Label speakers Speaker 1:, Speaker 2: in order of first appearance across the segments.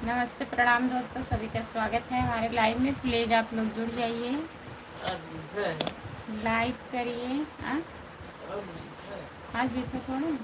Speaker 1: नमस्ते, प्रणाम दोस्तों, सभी का स्वागत है हमारे लाइव में। प्लीज़ आप लोग जुड़ जाइए, लाइक करिए। आज भी थे थोड़े।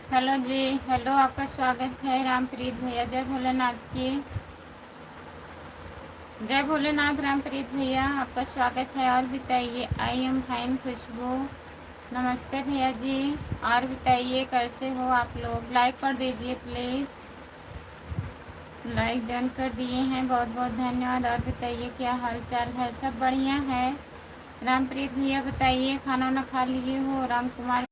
Speaker 1: हेलो जी, हेलो, आपका स्वागत है। रामप्रीत भैया, जय भोलेनाथ की। जय भोलेनाथ। रामप्रीत भैया, आपका स्वागत है। और बताइए। आई एम फाइन खुशबू। नमस्ते भैया जी। और बताइए कैसे हो आप लोग। लाइक कर दीजिए प्लीज़। लाइक डन कर दिए हैं, बहुत बहुत धन्यवाद। और बताइए क्या हाल चाल है। सब बढ़िया है। रामप्रीत भैया बताइए, खाना वाना खा लिए हो। राम कुमार।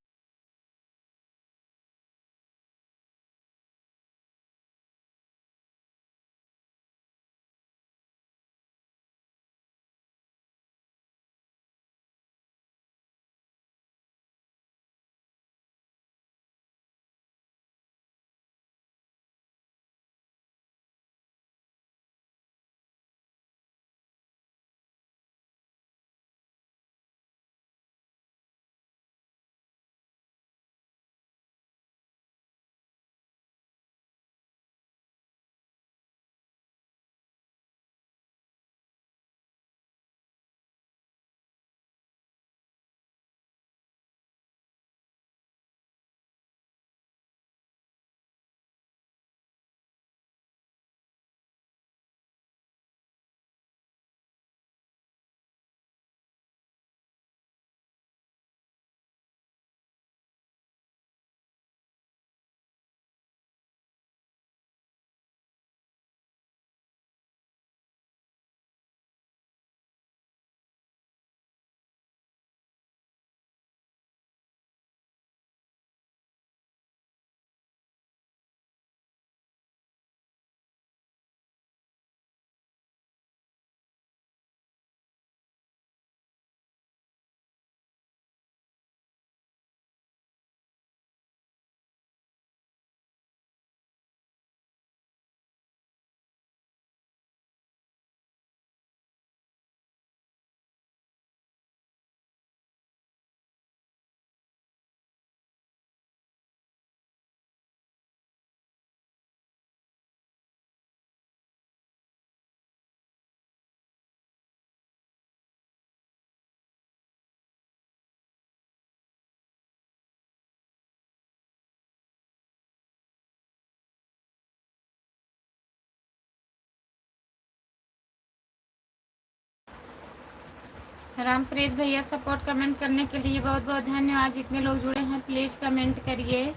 Speaker 1: रामप्रीत भैया, सपोर्ट कमेंट करने के लिए बहुत बहुत धन्यवाद। जितने लोग जुड़े हैं प्लीज़ कमेंट करिए,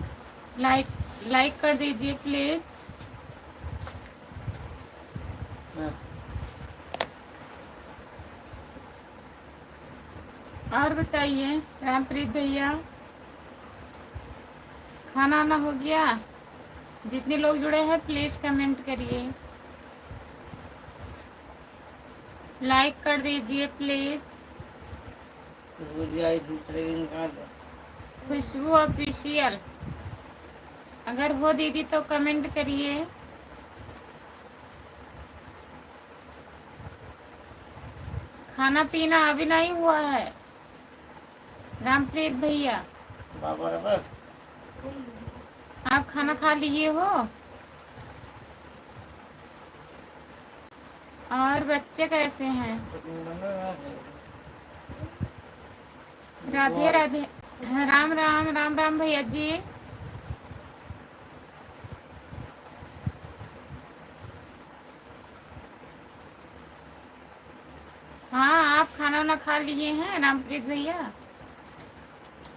Speaker 1: लाइक लाइक कर दीजिए प्लीज़। और बताइए रामप्रीत भैया, खाना आना हो गया। जितने लोग जुड़े हैं प्लीज़ कमेंट करिए, लाइक कर दीजिए प्लीज़। खुशबू ऑफिशियल, अगर हो दीदी तो कमेंट करिए। खाना पीना अभी नहीं हुआ है रामप्रीत भैया। आप खाना खा लिए हो। और बच्चे कैसे हैं। राधे राधे। राम राम राम राम भैया जी। हाँ, आप खाना वाना खा लिए हैं रामप्रीत भैया?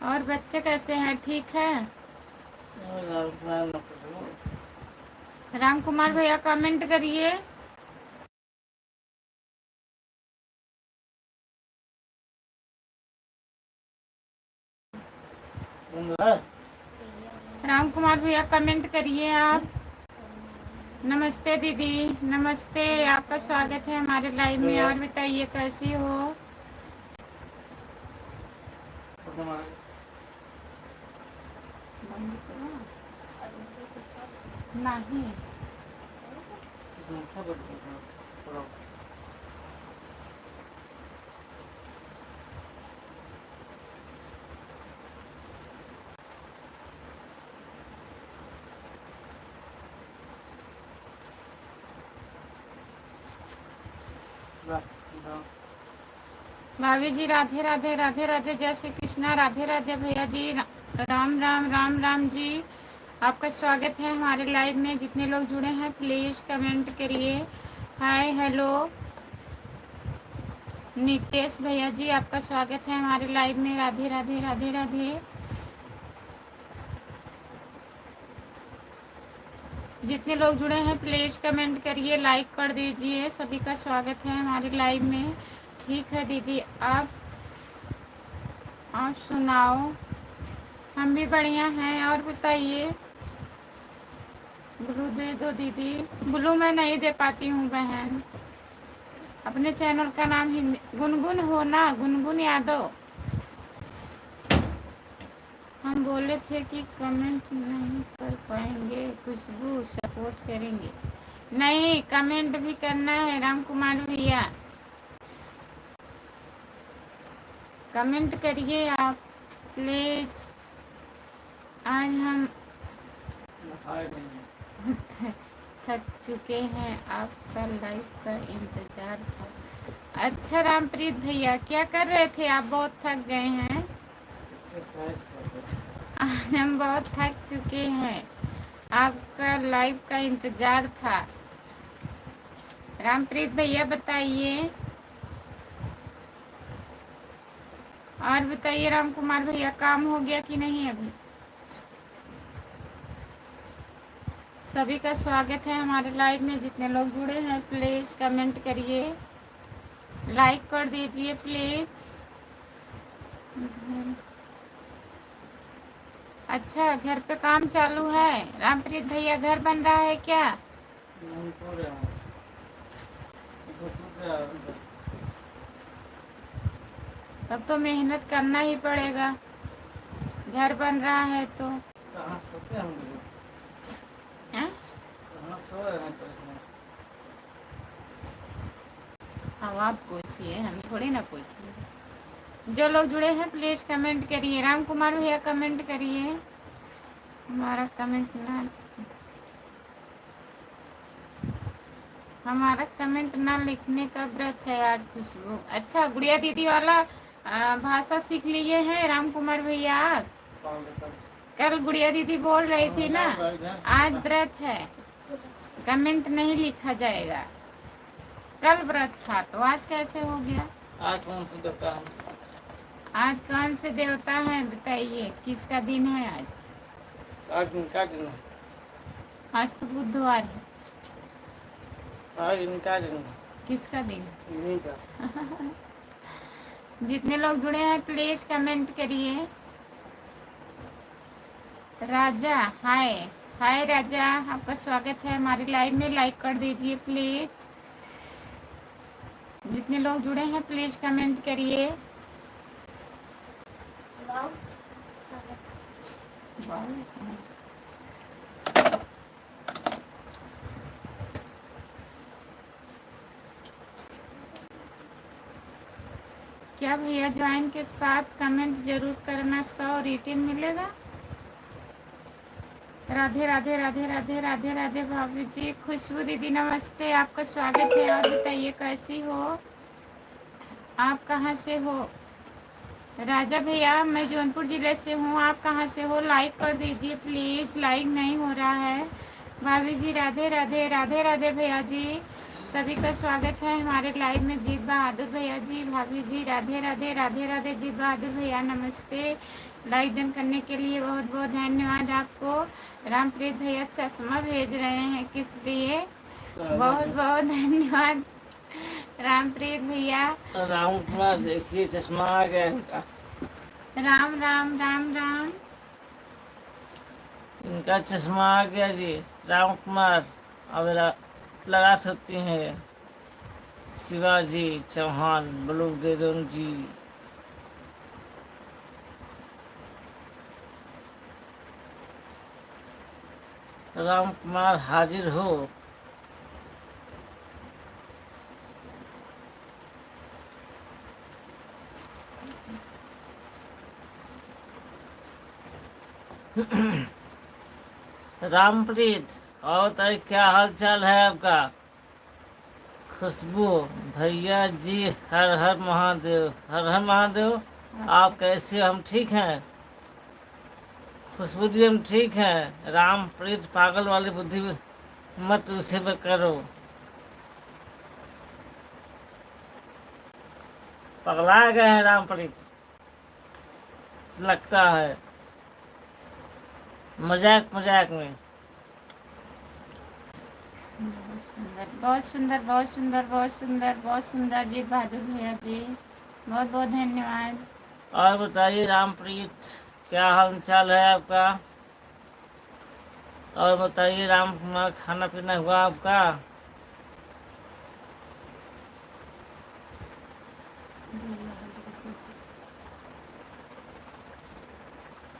Speaker 1: और बच्चे कैसे हैं, ठीक है? राम कुमार भैया कमेंट करिए। राम कुमार भैया कमेंट करिए आप। नमस्ते दीदी, नमस्ते, आपका स्वागत है हमारे लाइव में। और बताइए कैसी हो? नहीं, भाभी जी राधे राधे राधे राधे, जय श्री कृष्णा, राधे राधे भैया जी, राम राम राम राम जी। आपका स्वागत है हमारे लाइव में। जितने लोग जुड़े हैं प्लीज़ कमेंट करिए। हाय हेलो नितेश भैया जी, आपका स्वागत है हमारे लाइव में। राधे राधे राधे राधे। जितने लोग जुड़े हैं प्लीज़ कमेंट करिए, लाइक कर दीजिए। सभी का स्वागत है हमारे लाइव में। ठीक है दीदी, आप सुनाओ? हम भी बढ़िया हैं। और बताइए। ब्लू दे दो दीदी। ब्लू मैं नहीं दे पाती हूँ बहन। अपने चैनल का नाम हिंदी गुनगुन हो ना, गुनगुन यादव। हम बोले थे कि कमेंट नहीं कर पाएंगे, खुशबू सपोर्ट करेंगे। नहीं, कमेंट भी करना है राम कुमार भैया, कमेंट करिए आप प्लीज। आज हम थक चुके हैं, आपका लाइव का इंतजार था। अच्छा रामप्रीत भैया, क्या कर रहे थे आप? बहुत थक गए हैं। आज हम बहुत थक चुके हैं, आपका लाइव का इंतजार था। रामप्रीत भैया बताइए। और बताइए राम कुमार भैया, काम हो गया कि नहीं अभी? सभी का स्वागत है हमारे लाइव में। जितने लोग जुड़े हैं प्लीज कमेंट करिए, लाइक कर दीजिए प्लीज। अच्छा, घर पे काम चालू है रामप्रीत भैया? घर बन रहा है क्या? तब तो मेहनत करना ही पड़ेगा, घर बन रहा है तो। अब आप पूछिए, हम थोड़ी ना पूछिए। जो लोग जुड़े हैं प्लीज कमेंट करिए। राम कुमार भैया कमेंट करिए। हमारा कमेंट ना लिखने का व्रत है आज खुशबू। अच्छा, गुड़िया दीदी वाला भाषा सीख लिए हैं राम कुमार भैया आप? कल गुड़िया दीदी बोल रही थी ना, आज व्रत है, कमेंट नहीं लिखा जाएगा। कल व्रत था तो आज कैसे हो गया? आज कौन सा देवता है? आज कौन से देवता है बताइए, किसका दिन है आज? आज क्या दिन है? आज तो बुधवार है। आज इनका दिन है। किसका दिन? इनका। जितने लोग जुड़े हैं प्लीज कमेंट करिए। राजा हाय, हाय राजा, आपका स्वागत है हमारी लाइव में। लाइक कर दीजिए प्लीज। जितने लोग जुड़े हैं प्लीज कमेंट करिए। क्या भैया ज्वाइन के साथ कमेंट जरूर करना, 100 रिटर्न मिलेगा। राधे राधे राधे राधे राधे राधे भाभी जी। खुशबू दीदी नमस्ते, आपका स्वागत है। और बताइए कैसी हो आप, कहाँ से हो? राजा भैया मैं जौनपुर ज़िले से हूँ, आप कहाँ से हो? लाइक कर दीजिए प्लीज़, लाइक नहीं हो रहा है। भाभी जी राधे राधे, राधे राधे भैया जी, सभी का स्वागत है हमारे लाइव में। जीत बहादुर भैया जी, भाभी जी राधे राधे, राधे राधे। जीत बहादुर भैया नमस्ते, लाइक डन करने के लिए बहुत बहुत धन्यवाद आपको। रामप्रीत भैया चश्मा भेज रहे हैं, किस लिए? बहुत बहुत धन्यवाद रामप्रीत भैया।
Speaker 2: राम कुमार देखिए चश्मा आ गया इनका।
Speaker 1: राम राम राम राम।
Speaker 2: इनका चश्मा आ गया जी। राम कुमार अब लगा सकती हैं। शिवाजी चौहान ब्लू दे दो जी। राम कुमार हाजिर हो। रामप्रीत और ताई क्या हाल चाल है आपका? खुशबू भैया जी हर हर महादेव, हर हर महादेव। आप कैसे? हम ठीक हैं। खुशबू जी हम ठीक हैं। रामप्रीत पागल वाली बुद्धि मत उसे पे करो। पगला गए हैं रामप्रीत लगता है, मजाक मजाक में।
Speaker 1: बहुत सुंदर बहुत सुंदर बहुत सुंदर बहुत सुंदर बहुत सुंदर। जीत बहादुर भैया जी बहुत बहुत धन्यवाद।
Speaker 2: और बताइए रामप्रीत क्या हाल चाल है आपका? और बताइए राम कुमार खाना पीना हुआ आपका?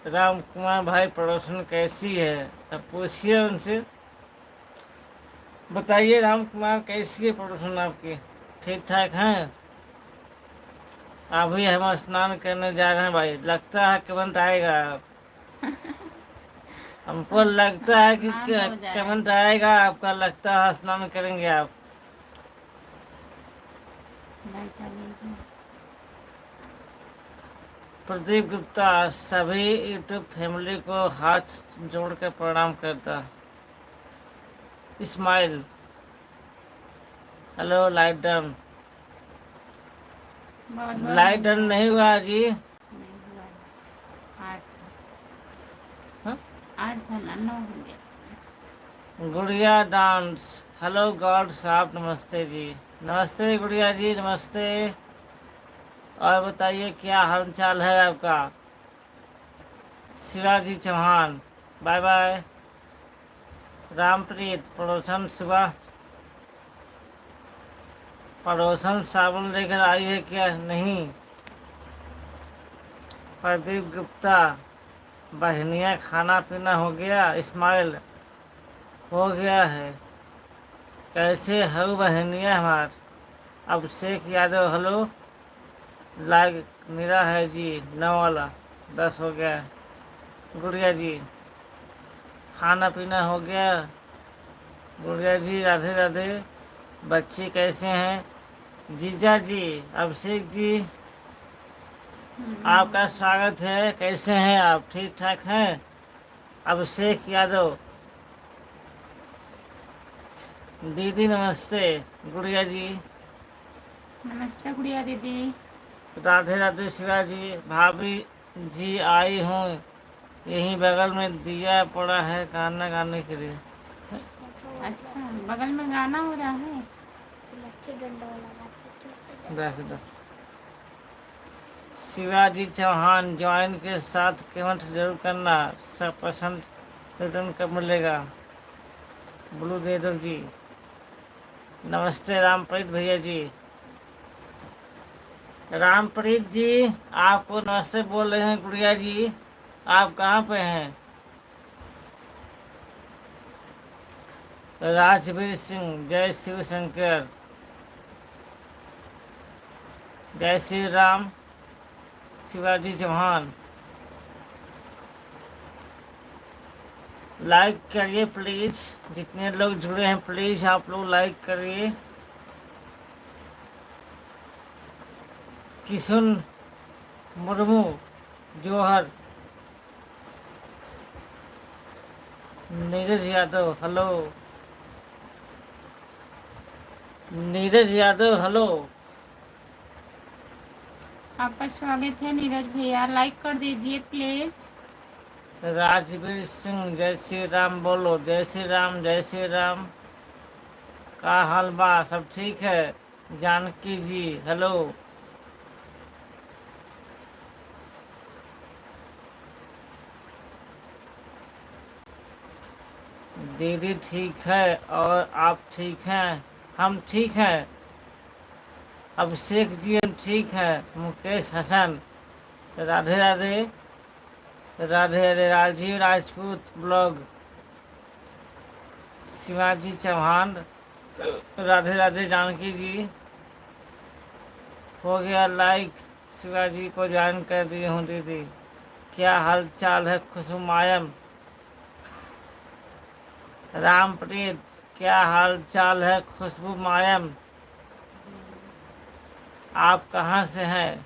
Speaker 2: राम कुमार भाई पड़ोसन कैसी है? अब पूछिए उनसे। बताइए राम कुमार कैसी है पड़ोसन आपकी? ठीक ठाक हैं? अभी हम स्नान करने जा रहे हैं भाई, लगता है कमेंट आएगा। हमको लगता है कि
Speaker 1: स्नान हो जाए।
Speaker 2: कमेंट आएगा आपका, लगता है स्नान करेंगे आप।
Speaker 1: लाइट आ गई।
Speaker 2: प्रदीप गुप्ता सभी यूट्यूब फैमिली को हाथ जोड़ कर प्रणाम करता। Smile hello light done.
Speaker 1: बहुत बहुत
Speaker 2: लाइट डन
Speaker 1: धन्यवाद।
Speaker 2: नहीं हुआ जी।
Speaker 1: नहीं हुआ। आठ
Speaker 2: हाँ?
Speaker 1: आठ था ना, 9 हो गया।
Speaker 2: गुड़िया डांस हेलो गॉड साहब नमस्ते जी। नमस्ते गुड़िया जी नमस्ते। और बताइए क्या हाल चाल है आपका? Shivaji Chauhan bye bye. रामप्रीत पड़ोसन सुबह पड़ोसन साबुन लेकर आई है क्या? नहीं। प्रदीप गुप्ता बहनिया खाना पीना हो गया? इस्माइल हो गया है। कैसे हो बहनिया हमार? अभिषेक यादव हेलो। लाइक मेरा है जी 9 वाला 10 हो गया है। गुड़िया जी खाना पीना हो गया? गुड़िया जी राधे राधे। बच्चे कैसे हैं? जीजा जी अभिषेक जी आपका स्वागत है। कैसे हैं आप? ठीक ठाक हैं? अभिषेक यादव दीदी नमस्ते। गुड़िया जी
Speaker 1: नमस्ते गुड़िया दीदी।
Speaker 2: राधे राधे। शिवाजी भाभी जी आई हूँ, यहीं बगल में दिया पड़ा है गाना गाने के लिए।
Speaker 1: अच्छा बगल में गाना हो रहा है।
Speaker 2: देख दो। शिवाजी चौहान ज्वाइन के साथ कमेंट जरूर करना, 100% रिटर्न कब मिलेगा? ब्लू दे दो जी। नमस्ते रामप्रीत भैया जी। रामप्रीत जी आपको नमस्ते बोल रहे हैं। गुड़िया जी आप कहाँ पे हैं? राजवीर सिंह जय शिव शंकर, जय श्री राम। शिवाजी चौहान लाइक करिए प्लीज। जितने लोग जुड़े हैं प्लीज आप लोग लाइक करिए। किशुन मुर्मू, जौहर, नीरज यादव हेलो, नीरज यादव हेलो,
Speaker 1: आपका स्वागत है नीरज भैया, लाइक कर दीजिए प्लीज।
Speaker 2: राजवीर सिंह जय श्री राम बोलो, जय श्री राम जय श्री राम। का हाल बा, सब ठीक है? जानकी जी हेलो, दीदी ठीक है और आप ठीक हैं? हम ठीक हैं। अभिषेक जी हम ठीक हैं। मुकेश हसन, राधे राधे, राधे राधे। राजीव राजपूत ब्लॉग, शिवाजी चौहान, राधे राधे। जानकी जी हो गया लाइक, शिवाजी को ज्वाइन कर दी हूँ दीदी। क्या हाल चाल है खुशमायम? रामप्रीत क्या हाल चाल है? खुशबू मायम आप कहाँ से हैं?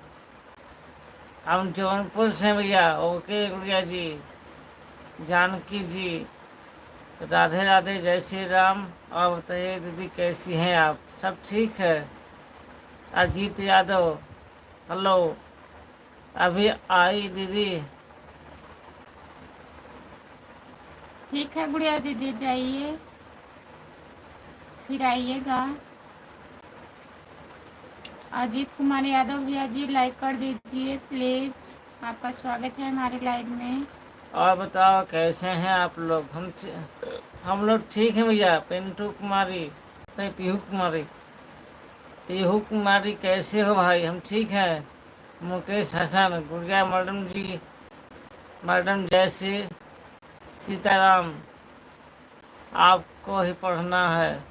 Speaker 2: हम जौनपुर से हैं भैया। ओके गुड़िया जी। जानकी जी राधे राधे, जय श्री राम। और बताइए दीदी कैसी हैं आप? सब ठीक है? अजीत यादव हेलो, अभी आई दीदी।
Speaker 1: ठीक है गुड़िया दीदी, जाइए फिर आइएगा। अजीत कुमार यादव भैया जी लाइक कर दीजिए प्लीज, आपका स्वागत है हमारे लाइव में।
Speaker 2: और बताओ कैसे हैं आप लोग? हम लोग ठीक हैं भैया। पिंटू कुमारी, नहीं पीहू कुमारी, पीहू कुमारी कैसे हो भाई? हम ठीक हैं। मुकेश हसन, गुड़िया मैडम जी, मैडम जय श्री सीताराम, आपको ही पढ़ना है।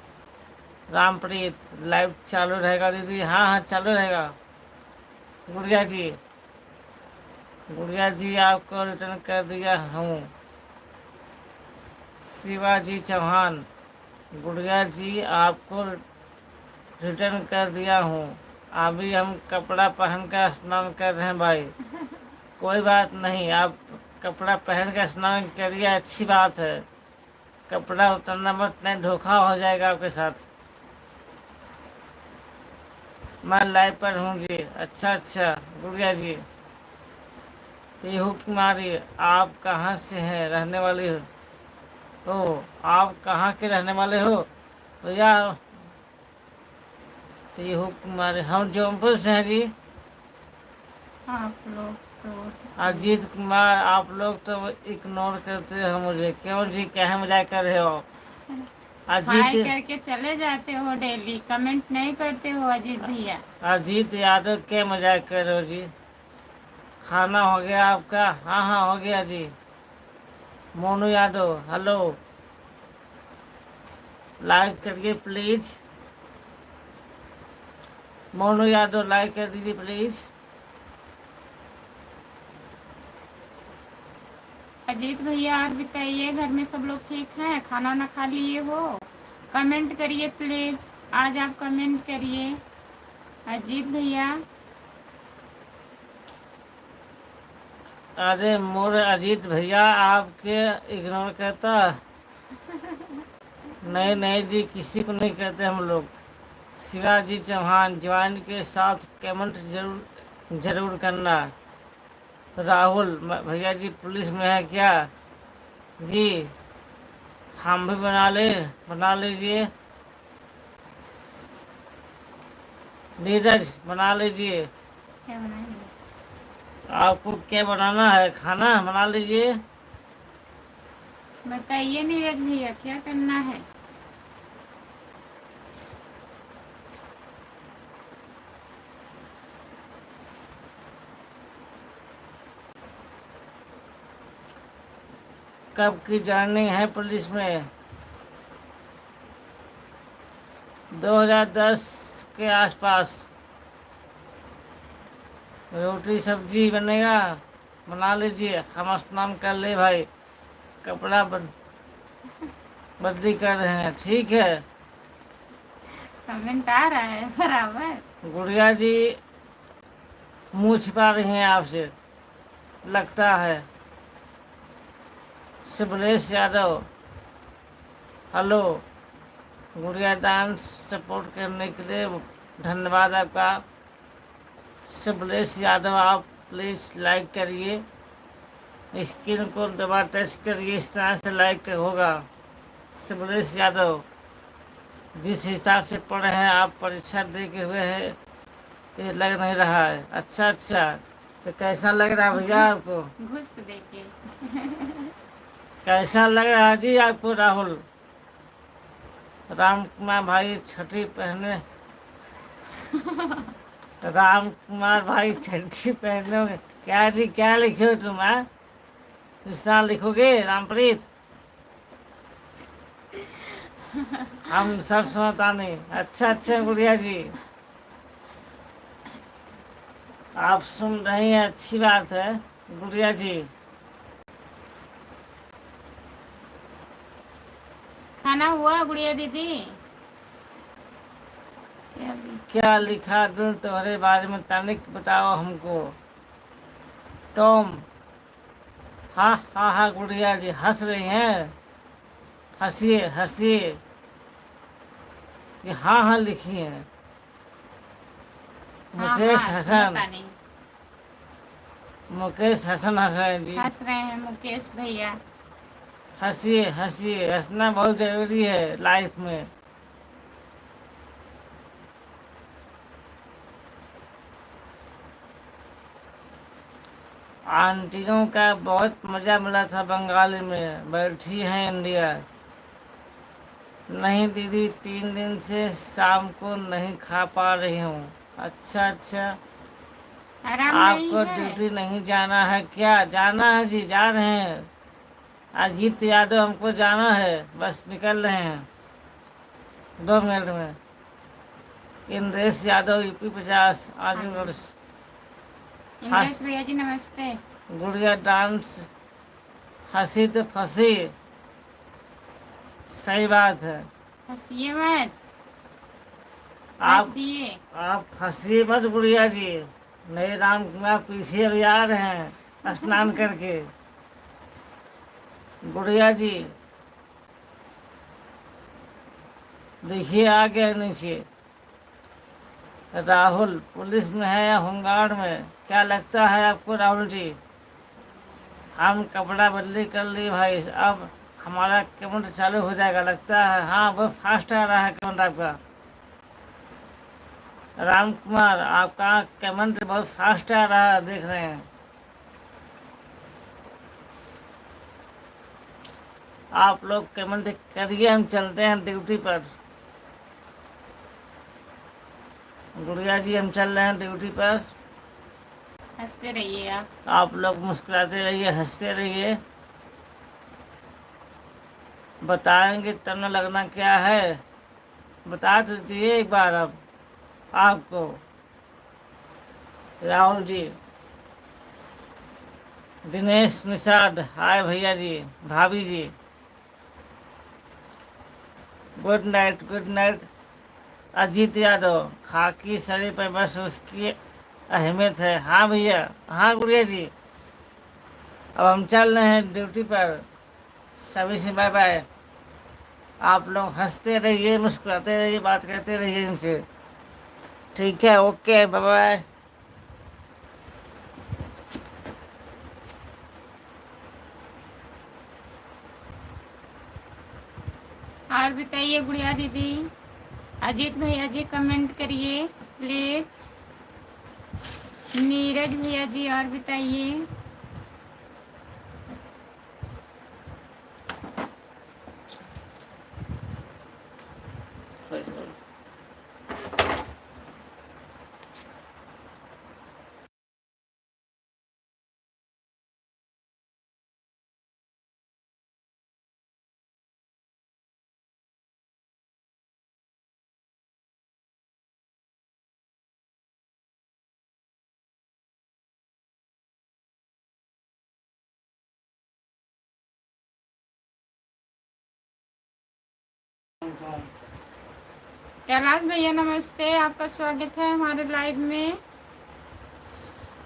Speaker 2: रामप्रीत लाइव चालू रहेगा दीदी? हाँ हाँ चालू रहेगा। गुड़िया जी, गुड़िया जी आपको रिटर्न कर दिया हूँ। शिवाजी चौहान, गुड़िया जी आपको रिटर्न कर दिया हूँ। अभी हम कपड़ा पहन कर स्नान कर रहे हैं भाई। कोई बात नहीं, आप कपड़ा पहन कर स्नान करिए, अच्छी बात है। कपड़ा उतरना मत, नहीं धोखा हो जाएगा आपके साथ। मैं लाइव पर हूँ जी। अच्छा अच्छा गुड़िया जी। पीहू कुमारी आप कहाँ से हैं, रहने वाली हो? आप कहाँ के रहने वाले हो भैया? पीहू कुमारी हम जौनपुर से हैं जी।
Speaker 1: आप लोग तो
Speaker 2: अजीत कुमार आप लोग तो इग्नोर करते हो मुझे, क्यों जी? क्या मजाक कर रहे हो?
Speaker 1: हाय
Speaker 2: अजीत,
Speaker 1: करके चले जाते हो, डेली कमेंट नहीं करते हो अजीत भैया।
Speaker 2: अजीत यादव क्या मजाक कर रहे हो जी? खाना हो गया आपका? हाँ हाँ हो गया जी। मोनू यादव हेलो, लाइक करिए प्लीज। मोनू यादव लाइक कर दीजिए प्लीज।
Speaker 1: अजीत भैया और बताइए, घर में सब लोग ठीक हैं? खाना ना खा लिए हो? कमेंट करिए प्लीज, आज आप कमेंट करिए अजीत भैया।
Speaker 2: अरे मोर अजीत भैया आपके इग्नोर करता? नहीं नहीं जी, किसी को नहीं कहते हम लोग। शिवाजी चौहान ज्वाइन के साथ कमेंट जरूर जरूर करना। राहुल भैया जी पुलिस में है क्या जी? हम भी बना लीजिए। नीरज बना लीजिए।
Speaker 1: क्या बनाएंगे?
Speaker 2: आपको क्या बनाना है? खाना बना लीजिए।
Speaker 1: बताइए नीरज भैया क्या करना है?
Speaker 2: कब की जॉइनिंग है पुलिस में? 2010 के आसपास। रोटी सब्जी बनेगा, बना लीजिए। हम स्नान कर ले भाई, कपड़ा बदली कर रहे हैं, ठीक है?
Speaker 1: कमेंट आ रहा है बराबर।
Speaker 2: गुड़िया जी मुंह छिपा रही हैं आपसे, लगता है। शिवलेश यादव, हेलो। गुड़िया डांस सपोर्ट करने के लिए धन्यवाद आपका। शिवलेश यादव, आप प्लीज़ लाइक करिए, स्क्रीन को दबा टच करिए, इस तरह से लाइक होगा। शिवलेश यादव, जिस हिसाब से पढ़े हैं आप, परीक्षा दे के हुए हैं, ये लग नहीं रहा है। अच्छा अच्छा, तो कैसा लग रहा है भैया
Speaker 1: घुस
Speaker 2: आपको?
Speaker 1: घुस देके।
Speaker 2: कैसा लग रहा है जी आपको राहुल? राम कुमार भाई छठी पहने, राम कुमार भाई छठी पहने होंगे। क्या जी, क्या लिखे हो तुम? इस तरह लिखोगे रामप्रीत? हम सब सुनता नहीं। अच्छा अच्छा गुड़िया जी, आप सुन रही हैं, अच्छी बात है गुड़िया जी।
Speaker 1: खाना हुआ गुड़िया दीदी?
Speaker 2: क्या लिखा दिल तुम्हारे बारे में, तनिक बताओ हमको। टॉम, हाँ हाँ हाँ गुड़िया जी हंस रही हैं, हंसिए हंसिए। ये हाँ हाँ लिखी हैं।
Speaker 1: हाँ
Speaker 2: मुकेश
Speaker 1: हाँ
Speaker 2: हसन,
Speaker 1: सुनता नहीं।
Speaker 2: मुकेश हसन हंस रहे हैं जी।
Speaker 1: हंस रहे हैं मुकेश भैया।
Speaker 2: हंसिए हंसिए, हंसना बहुत जरूरी है लाइफ में। आंटियों का बहुत मज़ा मिला था बंगाली में, बैठी हैं इंडिया। नहीं दीदी, 3 दिन से शाम को नहीं खा पा रही हूँ। अच्छा अच्छा,
Speaker 1: आराम नहीं
Speaker 2: आपको
Speaker 1: है?
Speaker 2: ड्यूटी नहीं जाना है क्या? जाना है जी, जा रहे हैं। अजीत यादव, हमको जाना है, बस निकल रहे हैं 2 मिनट में। इंद्रेश यादव, यूपी 50 आजमगढ़।
Speaker 1: इंद्रेश
Speaker 2: हंस,
Speaker 1: भैया जी नमस्ते।
Speaker 2: गुड़िया डांस, हंसी तो फंसी। सही बात है।
Speaker 1: हंसिए मत,
Speaker 2: आप
Speaker 1: हंसिए।
Speaker 2: आप हंसिए मत गुड़िया जी। मेरे राम कुमार पीछे अभी आ रहे हैं स्नान करके। गुड़िया जी देखिए, आ गया नीचे। राहुल पुलिस में है या होमगार्ड में, क्या लगता है आपको राहुल जी? हम कपड़ा बदली कर लिए भाई, अब हमारा कमेंट चालू हो जाएगा लगता है। हाँ, वो फास्ट आ रहा है कमेंट आपका। राम कुमार, आपका कमेंट बहुत फास्ट आ रहा है, देख रहे हैं। आप लोग कमेंट करिए, हम चलते हैं ड्यूटी पर। गुड़िया जी, हम चल रहे हैं ड्यूटी पर।
Speaker 1: हंसते रहिए आप।
Speaker 2: आप लोग मुस्कुराते रहिए, हंसते रहिए। बताएंगे तब न लगना क्या है, बता तो दिए एक बार अब आपको। राहुल जी, दिनेश निषाद, हाय भैया जी, भाभी जी, good night good night. Ajit Yadav, खाकी शरीर पर बस उसकी अहमियत है। हाँ भैया, हाँ गुड़िया जी, अब हम चल रहे हैं ड्यूटी पर। सभी से बाय बाय। आप लोग हंसते रहिए, मुस्कुराते रहिए, बात करते रहिए इनसे। ठीक है, ओके, बाय बाय।
Speaker 1: और बताइए गुड़िया दीदी। अजीत भैया जी कमेंट करिए प्लीज। नीरज भैया जी और बताइए। कैलाश भैया नमस्ते, आपका स्वागत है हमारे लाइव में।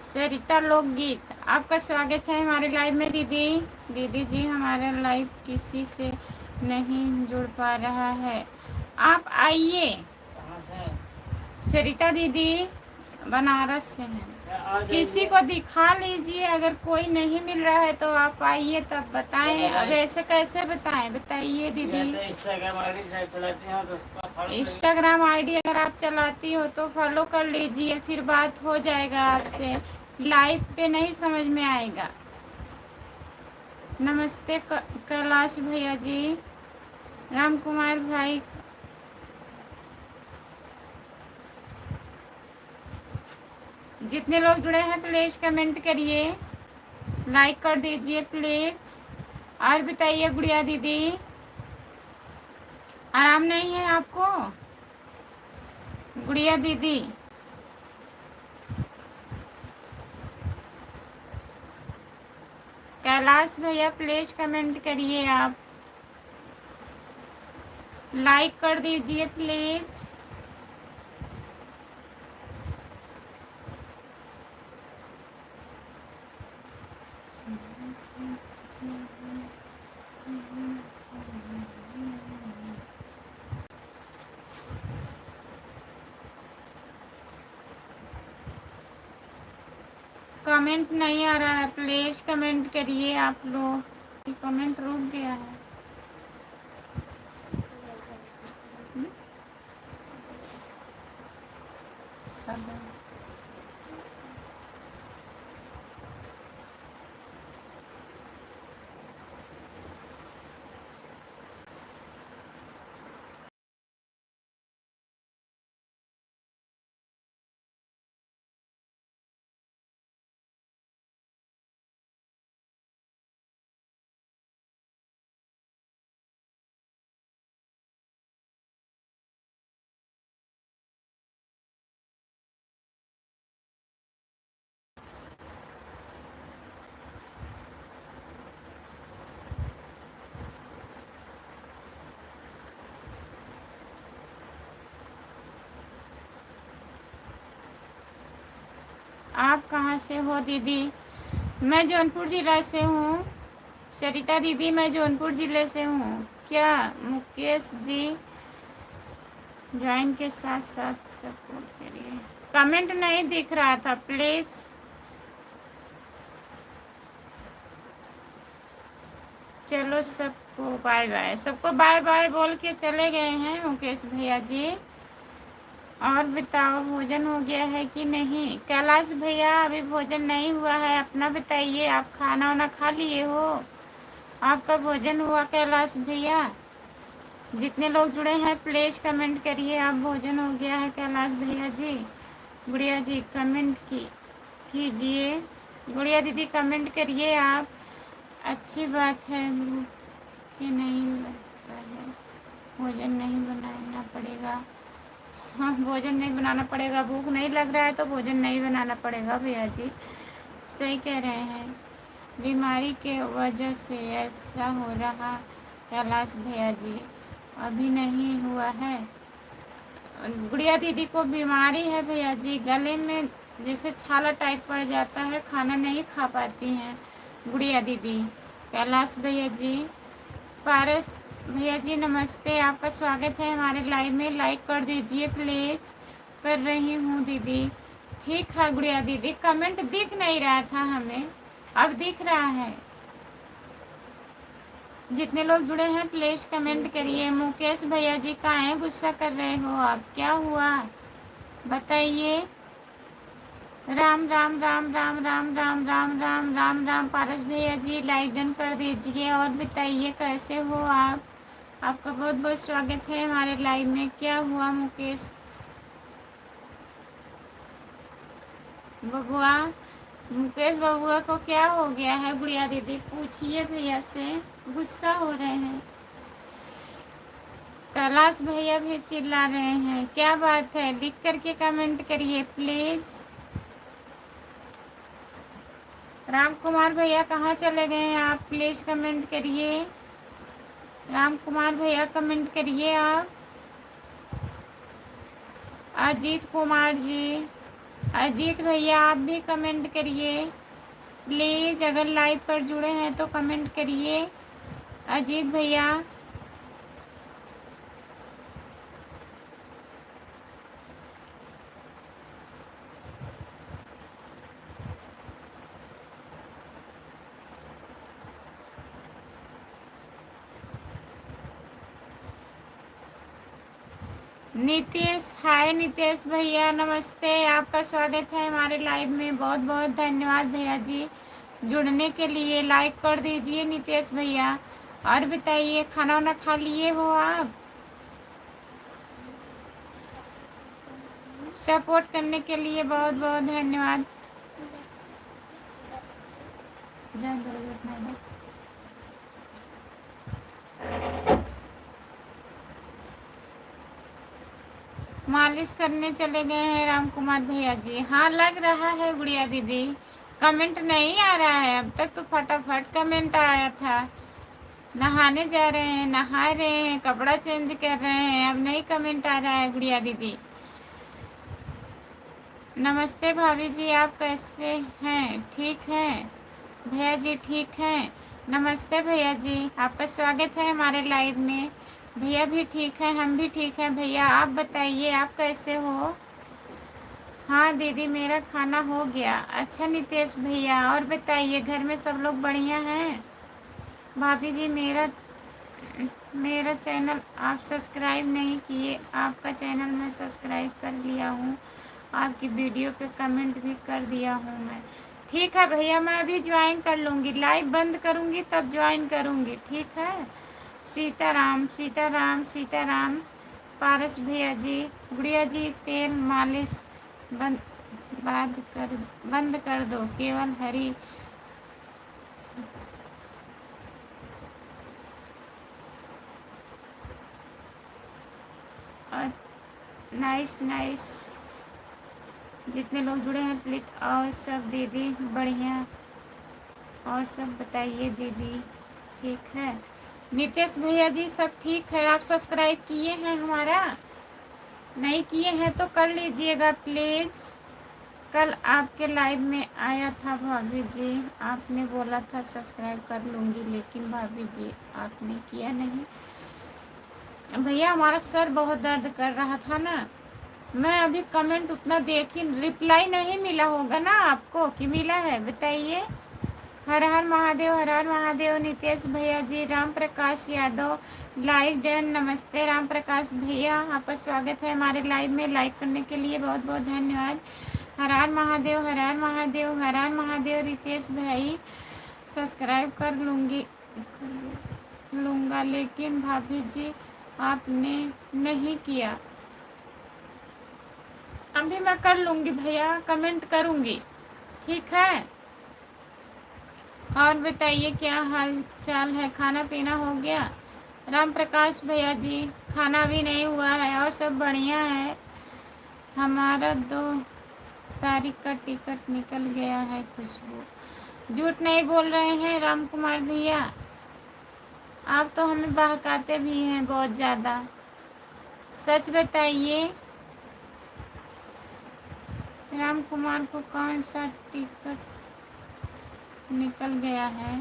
Speaker 1: सरिता लोकगीत, आपका स्वागत है हमारे लाइव में दीदी। दीदी जी हमारा लाइव किसी से नहीं जुड़ पा रहा है, आप आइए।
Speaker 2: कहाँ से?
Speaker 1: सरिता दीदी बनारस से हैं।
Speaker 2: आ
Speaker 1: किसी
Speaker 2: जाइए।
Speaker 1: को दिखा लीजिए, अगर कोई नहीं मिल रहा है तो आप आइए तब बताएं। अब ऐसे कैसे बताएं, बताइए दीदी।
Speaker 2: इंस्टाग्राम आईडी चलाती हैं तो उसको फॉलो करिए।
Speaker 1: इंस्टाग्राम आईडी अगर आप चलाती हो तो फॉलो कर लीजिए, फिर बात हो जाएगा आपसे। लाइव पे नहीं समझ में आएगा। नमस्ते कैलाश भैया जी, राम कुमार भाई, जितने लोग जुड़े हैं प्लीज कमेंट करिए, लाइक कर दीजिए प्लीज। और बताइए गुड़िया दीदी, आराम नहीं है आपको? गुड़िया दीदी कैलाश भैया प्लीज कमेंट करिए, आप लाइक कर दीजिए प्लीज। कमेंट नहीं आ रहा है, प्लीज कमेंट करिए आप लोग। कमेंट रुक गया है। आप कहाँ से हो दीदी? मैं जौनपुर ज़िला से हूँ। सरिता दीदी मैं जौनपुर ज़िले से हूँ। क्या मुकेश जी ज्वाइन के साथ साथ सपोर्ट करिए। कमेंट नहीं दिख रहा था, प्लीज़। चलो सबको बाय बाय, सबको बाय बाय बोल के चले गए हैं मुकेश भैया जी। और बताओ भोजन हो गया है कि नहीं? कैलाश भैया अभी भोजन नहीं हुआ है, अपना बताइए। आप खाना वाना खा लिए हो? आपका भोजन हुआ कैलाश भैया? जितने लोग जुड़े हैं प्लीज कमेंट करिए, आप भोजन हो गया है कैलाश भैया जी? गुड़िया जी कमेंट कीजिए। गुड़िया दीदी कमेंट करिए आप। अच्छी बात है, कि नहीं लगता है भोजन नहीं बनाना पड़ेगा। हाँ, भोजन नहीं बनाना पड़ेगा। भूख नहीं लग रहा है तो भोजन नहीं बनाना पड़ेगा भैया जी, सही कह रहे हैं। बीमारी के वजह से ऐसा हो रहा कैलाश भैया जी, अभी नहीं हुआ है। गुड़िया दीदी को बीमारी है भैया जी, गले में जैसे छाला टाइप पड़ जाता है, खाना नहीं खा पाती हैं गुड़िया दीदी। कैलाश भैया जी, पारस भैया जी नमस्ते, आपका स्वागत है हमारे लाइव में। लाइक कर दीजिए प्लीज। कर रही हूँ दीदी। ठीक है गुड़िया दीदी, कमेंट दिख नहीं रहा था हमें, अब दिख रहा है। जितने लोग जुड़े हैं प्लीज कमेंट करिए। मुकेश भैया जी कहाँ हैं? गुस्सा कर रहे हो आप? क्या हुआ बताइए। राम राम राम राम राम राम राम राम राम राम। पारस भैया जी लाइक डन कर दीजिए। और बताइए कैसे हो आप? आपका बहुत बहुत स्वागत है हमारे लाइव में। क्या हुआ मुकेश बबुआ? मुकेश बबुआ को क्या हो गया है? गुड़िया दीदी पूछिए भैया से, गुस्सा हो रहे हैं। कैलाश भैया भी चिल्ला रहे हैं, क्या बात है? लिख करके कमेंट करिए प्लीज। राम कुमार भैया कहाँ चले गए हैं आप? प्लीज कमेंट करिए। राम कुमार भैया कमेंट करिए आप। अजीत कुमार जी अजीत भैया आप भी कमेंट करिए प्लीज़, अगर लाइव पर जुड़े हैं तो कमेंट करिए अजीत भैया। नितेश, हाय नितेश भैया, नमस्ते, आपका स्वागत है हमारे लाइव में। बहुत बहुत धन्यवाद भैया जी जुड़ने के लिए। लाइक कर दीजिए नितेश भैया। और बताइए, खाना वाना खा लिए हो आप? सपोर्ट करने के लिए बहुत बहुत धन्यवाद। मालिश करने चले गए हैं राम कुमार भैया जी। हाँ, लग रहा है गुड़िया दीदी। कमेंट नहीं आ रहा है अब तक, तो फटाफट कमेंट आया था। नहाने जा रहे हैं, नहा रहे हैं, कपड़ा चेंज कर रहे हैं, अब नहीं कमेंट आ रहा है गुड़िया दीदी। नमस्ते भाभी जी, आप कैसे हैं? ठीक हैं भैया जी? ठीक हैं। नमस्ते भैया जी, आपका स्वागत है हमारे लाइव में। भैया भी ठीक है, हम भी ठीक हैं भैया। आप बताइए, आप कैसे हो? हाँ दीदी, मेरा खाना हो गया। अच्छा नितेश भैया, और बताइए, घर में सब लोग बढ़िया हैं? भाभी जी, मेरा मेरा चैनल आप सब्सक्राइब नहीं किए, आपका चैनल मैं सब्सक्राइब कर लिया हूँ, आपकी वीडियो पे कमेंट भी कर दिया हूँ मैं। ठीक है भैया, मैं अभी ज्वाइन कर लूँगी, लाइव बंद करूँगी तब ज्वाइन करूँगी, ठीक है। सीताराम सीताराम सीताराम। पारस भैया जी, गुड़िया जी, तेल मालिश बंद बंद कर दो, केवल हरी। और नाइस नाइस, जितने लोग जुड़े हैं प्लीज़। और सब दीदी बढ़िया? और सब बताइए दीदी, ठीक है। नितेश भैया जी सब ठीक है। आप सब्सक्राइब किए हैं हमारा? नहीं किए हैं तो कर लीजिएगा प्लीज़। कल आपके लाइव में आया था भाभी जी, आपने बोला था सब्सक्राइब कर लूँगी, लेकिन भाभी जी आपने किया नहीं। भैया हमारा सर बहुत दर्द कर रहा था ना, मैं अभी कमेंट उतना देखी, रिप्लाई नहीं मिला होगा ना आपको कि मिला है? बताइए। हर हर महादेव, हर हर महादेव। नितेश भैया जी, राम प्रकाश यादव लाइक डन। नमस्ते राम प्रकाश भैया, आपका स्वागत है हमारे लाइव में। लाइक करने के लिए बहुत बहुत धन्यवाद। हर हर महादेव, हर हर महादेव, हर हर महादेव। रितेश भाई, सब्सक्राइब कर लूँगा, लेकिन भाभी जी आपने नहीं किया। अभी मैं कर लूँगी भैया, कमेंट करूँगी, ठीक है। और बताइए, क्या हाल चाल है? खाना पीना हो गया? राम प्रकाश भैया जी, खाना भी नहीं हुआ है और सब बढ़िया है। हमारा 2 तारीख का टिकट निकल गया है। खुशबू, झूठ नहीं बोल रहे हैं राम कुमार भैया, आप तो हमें बहकाते भी हैं बहुत ज़्यादा। सच बताइए, राम कुमार को कौन सा टिकट निकल गया है?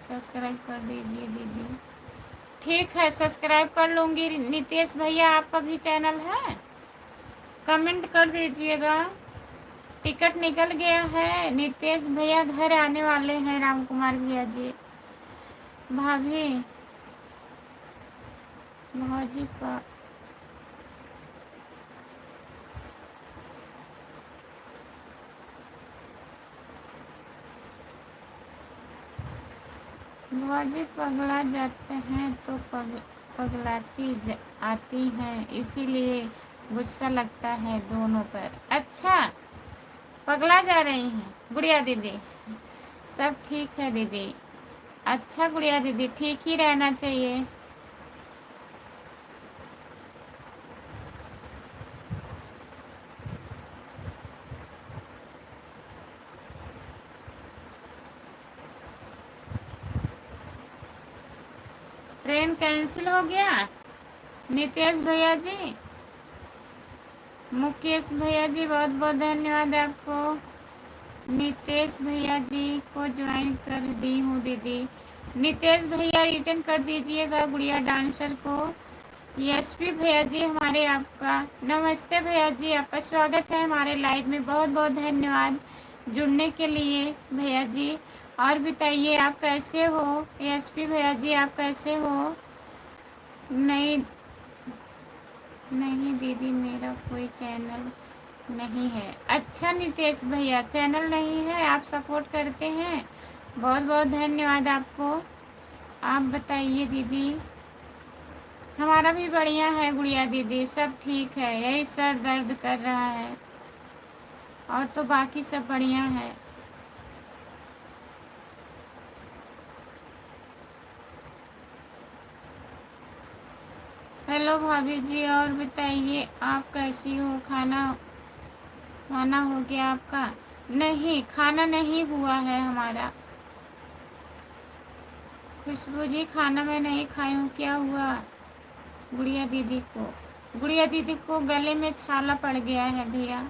Speaker 1: सब्सक्राइब कर दीजिए दीदी। ठीक है, सब्सक्राइब कर लूँगी। नितेश भैया, आपका भी चैनल है? कमेंट कर दीजिएगा। टिकट निकल गया है। नितेश भैया घर आने वाले हैं राम कुमार भैया जी। भाभी भौजी पा भौजी पगला जाते हैं तो पगलाती आती हैं, इसीलिए गुस्सा लगता है दोनों पर। अच्छा, पगला जा रही हैं गुड़िया दीदी? सब ठीक है दीदी। अच्छा गुड़िया दीदी, ठीक ही रहना चाहिए। ट्रेन कैंसिल हो गया नितेश भैया जी? मुकेश भैया जी बहुत बहुत धन्यवाद आपको। नितेश भैया जी को ज्वाइन कर दी हूँ दीदी। नितेश भैया रिटर्न कर दीजिएगा गुड़िया डांसर को। यशवी भैया जी हमारे आपका नमस्ते भैया जी, आपका स्वागत है हमारे लाइव में। बहुत बहुत धन्यवाद जुड़ने के लिए भैया जी। और बताइए आप कैसे हो यशवी भैया जी, आप कैसे हो? नहीं नहीं दीदी, मेरा कोई चैनल नहीं है। अच्छा नितेश भैया, चैनल नहीं है, आप सपोर्ट करते हैं, बहुत बहुत धन्यवाद आपको। आप बताइए दीदी। हमारा भी बढ़िया है गुड़िया दीदी, सब ठीक है, यही सर दर्द कर रहा है, और तो बाकी सब बढ़िया है। हेलो भाभी जी, और बताइए आप कैसी हो? खाना खाना हो गया आपका? नहीं, खाना नहीं हुआ है हमारा। खुशबू जी खाना मैं नहीं खाई हूँ, क्या हुआ गुड़िया दीदी को? गुड़िया दीदी को गले में छाला पड़ गया है भैया।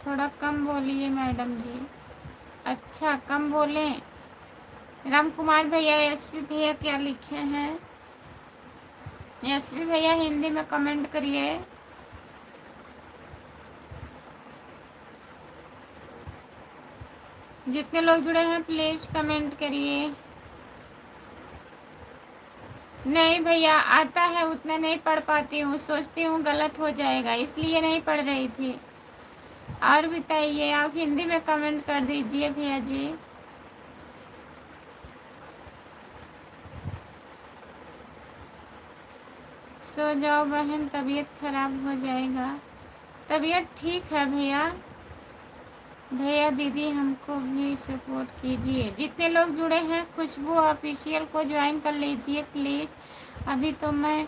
Speaker 1: थोड़ा कम बोलिए मैडम जी। अच्छा कम बोलें। राम कुमार भैया, एसपी भैया क्या लिखे हैं? एसपी भैया हिंदी में कमेंट करिए। जितने लोग जुड़े हैं प्लीज कमेंट करिए। नहीं भैया, आता है उतना नहीं पढ़ पाती हूँ, सोचती हूँ गलत हो जाएगा, इसलिए नहीं पढ़ रही थी। और बताइए, आप हिंदी में कमेंट कर दीजिए भैया जी। सो जाओ बहन, तबीयत खराब हो जाएगा। तबीयत ठीक है भैया। भैया दीदी हमको भी सपोर्ट कीजिए। जितने लोग जुड़े हैं खुशबू ऑफिशियल को ज्वाइन कर लीजिए प्लीज़। अभी तो मैं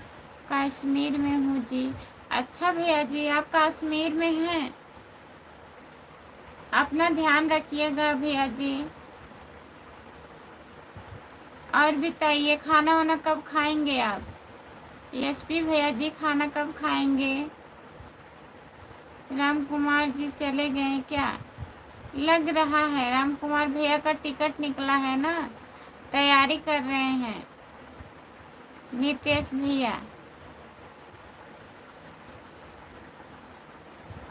Speaker 1: कश्मीर में हूँ जी। अच्छा भैया जी, आप कश्मीर में हैं, अपना ध्यान रखिएगा भैया जी। और बताइए खाना वाना कब खाएंगे आप? एसपी भैया जी खाना कब खाएंगे? राम कुमार जी चले गए क्या? लग रहा है राम कुमार भैया का टिकट निकला है ना, तैयारी कर रहे हैं। नितेश भैया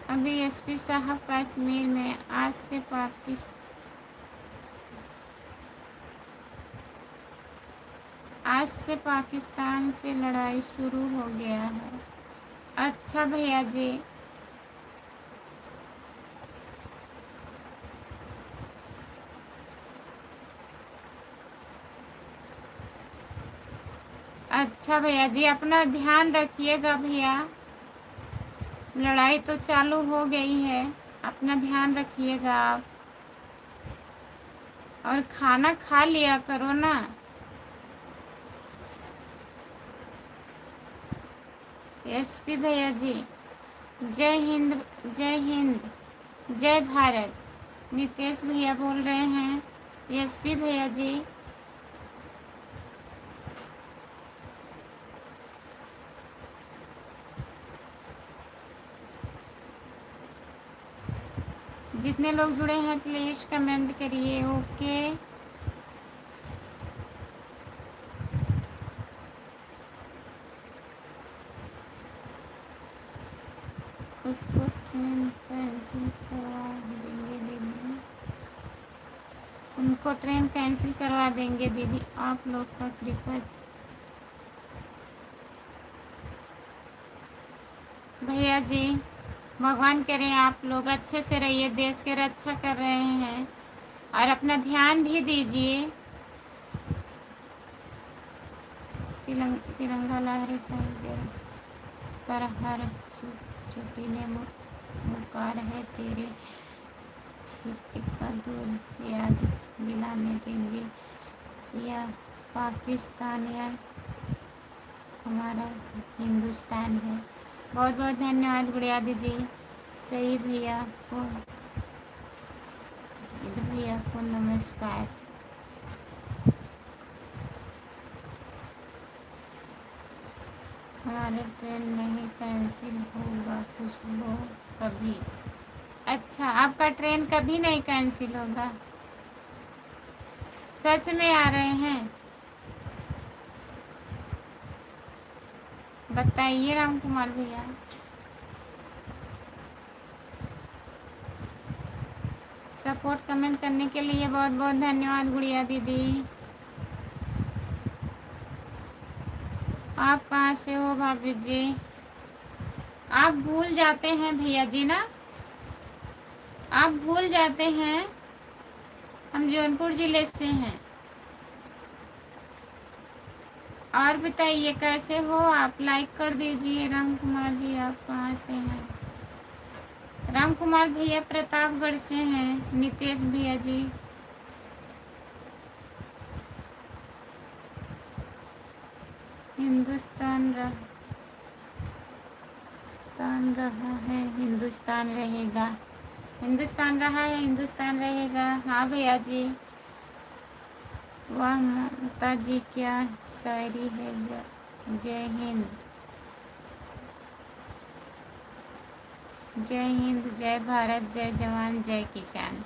Speaker 1: अभी एसपी साहब कश्मीर में, आज से पाकिस्तान से लड़ाई शुरू हो गया है। अच्छा भैया जी। अच्छा भैया जी, अपना ध्यान रखिएगा भैया, लड़ाई तो चालू हो गई है, अपना ध्यान रखिएगा आप। और खाना खा लिया करो ना। एसपी भैया जी जय हिंद, जय हिंद, जय भारत। नितेश भैया बोल रहे हैं। एसपी भैया जी जितने लोग जुड़े हैं प्लीज कमेंट करिए। ओके, उसको ट्रेन कैंसिल करवा देंगे दीदी, उनको ट्रेन कैंसिल करवा देंगे दीदी, आप लोग का कृपा। भैया जी भगवान करें आप लोग अच्छे से रहिए, देश की रक्षा कर रहे हैं, और अपना ध्यान भी दीजिए। तिरंगा लहरे टाइगर पर हर छुट्टी ने मुकार है तेरे छिपे का दूर याद दिलाने देंगे। यह पाकिस्तान या हमारा हिंदुस्तान है, बहुत बहुत धन्यवाद गुड़िया दीदी। सही भैया को, भैया को नमस्कार। हमारा ट्रेन नहीं कैंसिल होगा खुशबू कभी। अच्छा, आपका ट्रेन कभी नहीं कैंसिल होगा? सच में आ रहे हैं? बताइए राम कुमार भैया। सपोर्ट कमेंट करने के लिए बहुत बहुत धन्यवाद गुड़िया दीदी। आप कहाँ से हो भाभी जी? आप भूल जाते हैं भैया जी ना, आप भूल जाते हैं। हम जौनपुर जिले से हैं। और बताइए कैसे हो आप? लाइक कर दीजिए। राम कुमार जी आप कहाँ से हैं? राम कुमार भैया प्रतापगढ़ से हैं। नितेश भैया जी हिंदुस्तान रहा है हिंदुस्तान रहेगा। हिंदुस्तान रहा है हिंदुस्तान रहेगा। हाँ भैया जी। वाह ममता जी क्या शायरी है। जय हिंद, जय हिंद, जय भारत, जय जवान जय किसान।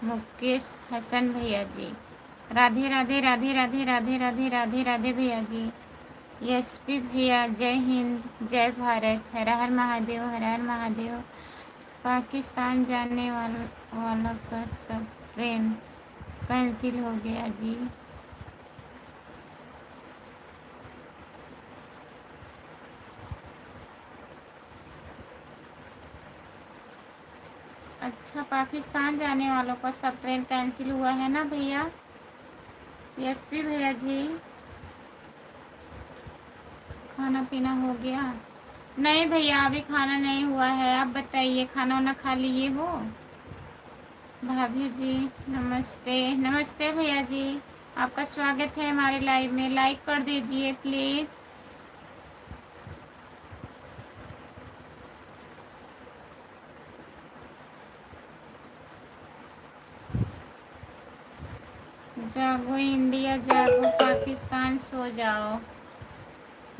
Speaker 1: मुकेश हसन भैया जी राधे राधे राधे राधे राधे राधे राधे राधे भैया जी। एसपी भैया जय हिंद, जय भारत, हर हर महादेव, हर हर महादेव। पाकिस्तान जाने वाला का सब ट्रेन कैंसिल हो गया जी। अच्छा, पाकिस्तान जाने वालों का सब ट्रेन कैंसिल हुआ है ना भैया? एसपी भैया जी खाना पीना हो गया? नहीं भैया अभी खाना नहीं हुआ है। आप बताइए खाना वाना खा लिए हो? भाभी जी नमस्ते। नमस्ते भैया जी, आपका स्वागत है हमारे लाइव में। लाइक कर दीजिए प्लीज़। जागो इंडिया जागो पाकिस्तान सो जाओ।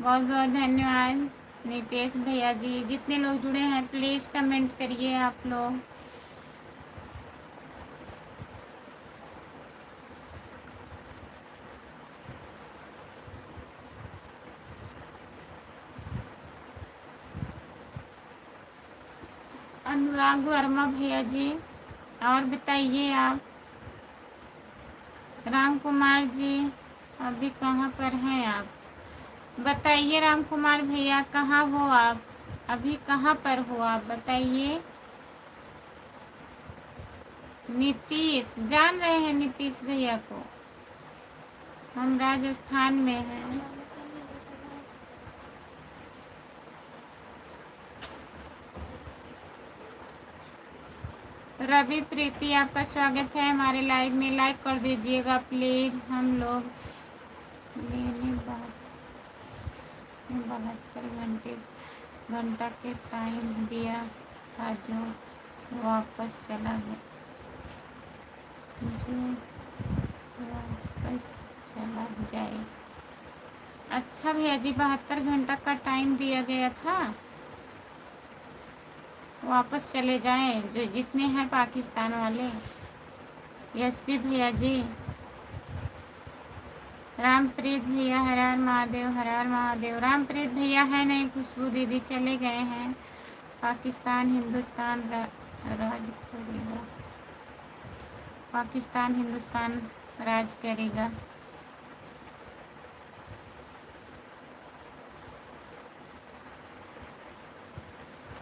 Speaker 1: बहुत बहुत धन्यवाद नितेश भैया जी। जितने लोग जुड़े हैं प्लीज़ कमेंट करिए आप लोग। अनुराग वर्मा भैया जी और बताइए आप। राम कुमार जी अभी कहाँ पर हैं आप? बताइए राम कुमार भैया कहाँ हो आप? अभी कहाँ पर हो आप बताइए। नीतीश जान रहे हैं नीतीश भैया को? हम राजस्थान में हैं। रवि प्रीति आपका स्वागत है हमारे लाइव में। लाइक कर दीजिएगा प्लीज़। हम लोग मैंने 72 घंटा के टाइम दिया था जो वापस चला गया, जो वापस चला जाए। अच्छा भैया जी 72 घंटा का टाइम दिया गया था, वापस चले जाएं जो जितने हैं पाकिस्तान वाले। एसपी भैया जी रामप्रीत भैया हर हर महादेव, हर हर महादेव। रामप्रीत भैया है नहीं, खुशबू दीदी चले गए हैं। पाकिस्तान हिंदुस्तान राज करेगा, पाकिस्तान हिंदुस्तान राज करेगा।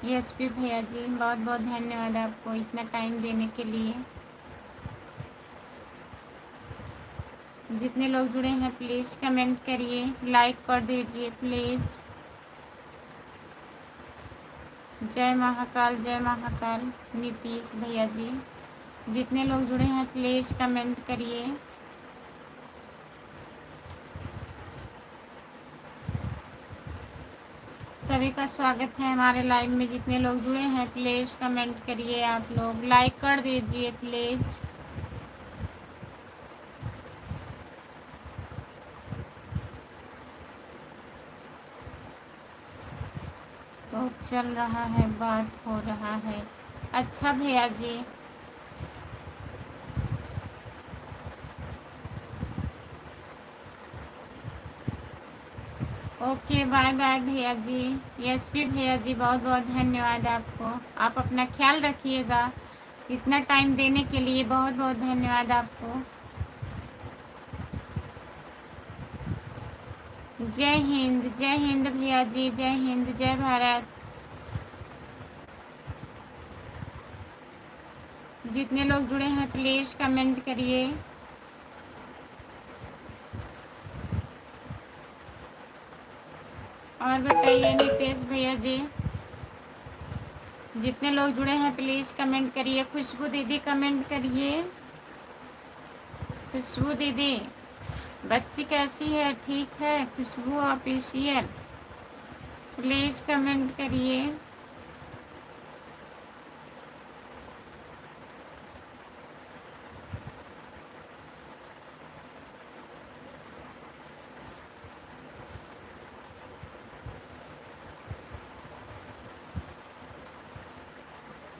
Speaker 1: एसपी भैया जी बहुत बहुत धन्यवाद आपको इतना टाइम देने के लिए। जितने लोग जुड़े हैं प्लीज़ कमेंट करिए, लाइक कर दीजिए प्लीज़। जय महाकाल, जय महाकाल। नीतीश भैया जी जितने लोग जुड़े हैं प्लीज़ कमेंट करिए। सभी का स्वागत है हमारे लाइव में। जितने लोग जुड़े हैं प्लीज़ कमेंट करिए, आप लोग लाइक कर दीजिए प्लीज़। तो चल रहा है, बात हो रहा है। अच्छा भैया जी, ओके बाय बाय भैया जी। एसपी भैया जी बहुत बहुत धन्यवाद आपको। आप अपना ख्याल रखिएगा। इतना टाइम देने के लिए बहुत बहुत धन्यवाद आपको। जय हिंद भैया जी, जय हिंद, जय भारत। जितने लोग जुड़े हैं प्लीज़ कमेंट करिए। और बताइए नितेश भैया जी, जितने लोग जुड़े हैं प्लीज़ कमेंट करिए। खुशबू दीदी कमेंट करिए। खुशबू दीदी, बच्ची कैसी है? ठीक है खुशबू ऑफिशियल, प्लीज़ कमेंट करिए।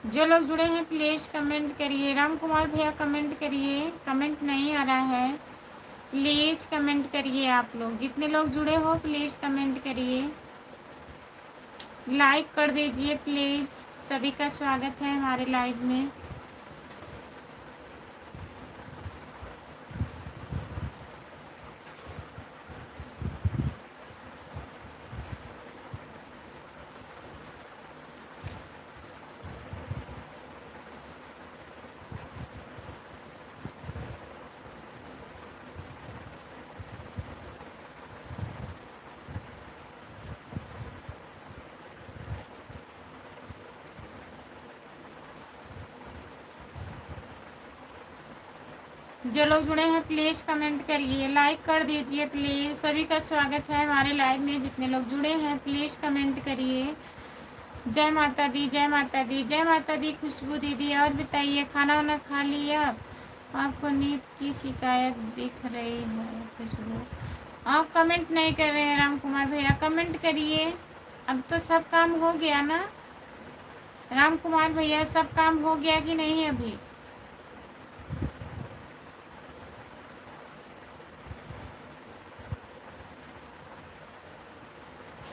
Speaker 1: जो लोग जुड़े हैं प्लीज़ कमेंट करिए। राम कुमार भैया कमेंट करिए। कमेंट नहीं आ रहा है, प्लीज़ कमेंट करिए। आप लोग जितने लोग जुड़े हो प्लीज़ कमेंट करिए, लाइक कर दीजिए प्लीज़। सभी का स्वागत है हमारे लाइव में। जो लोग जुड़े हैं प्लीज़ कमेंट करिए, लाइक कर दीजिए प्लीज़। सभी का स्वागत है हमारे लाइव में। जितने लोग जुड़े हैं प्लीज़ कमेंट करिए। जय माता दी, जय माता दी, जय माता दी। खुशबू दीदी और बताइए, खाना वाना खा लिया? आपको नींद की शिकायत दिख रही है खुशबू। आप कमेंट नहीं कर रहे हैं राम कुमार भैया, कमेंट करिए। अब तो सब काम हो गया ना राम कुमार भैया, सब काम हो गया कि नहीं अभी?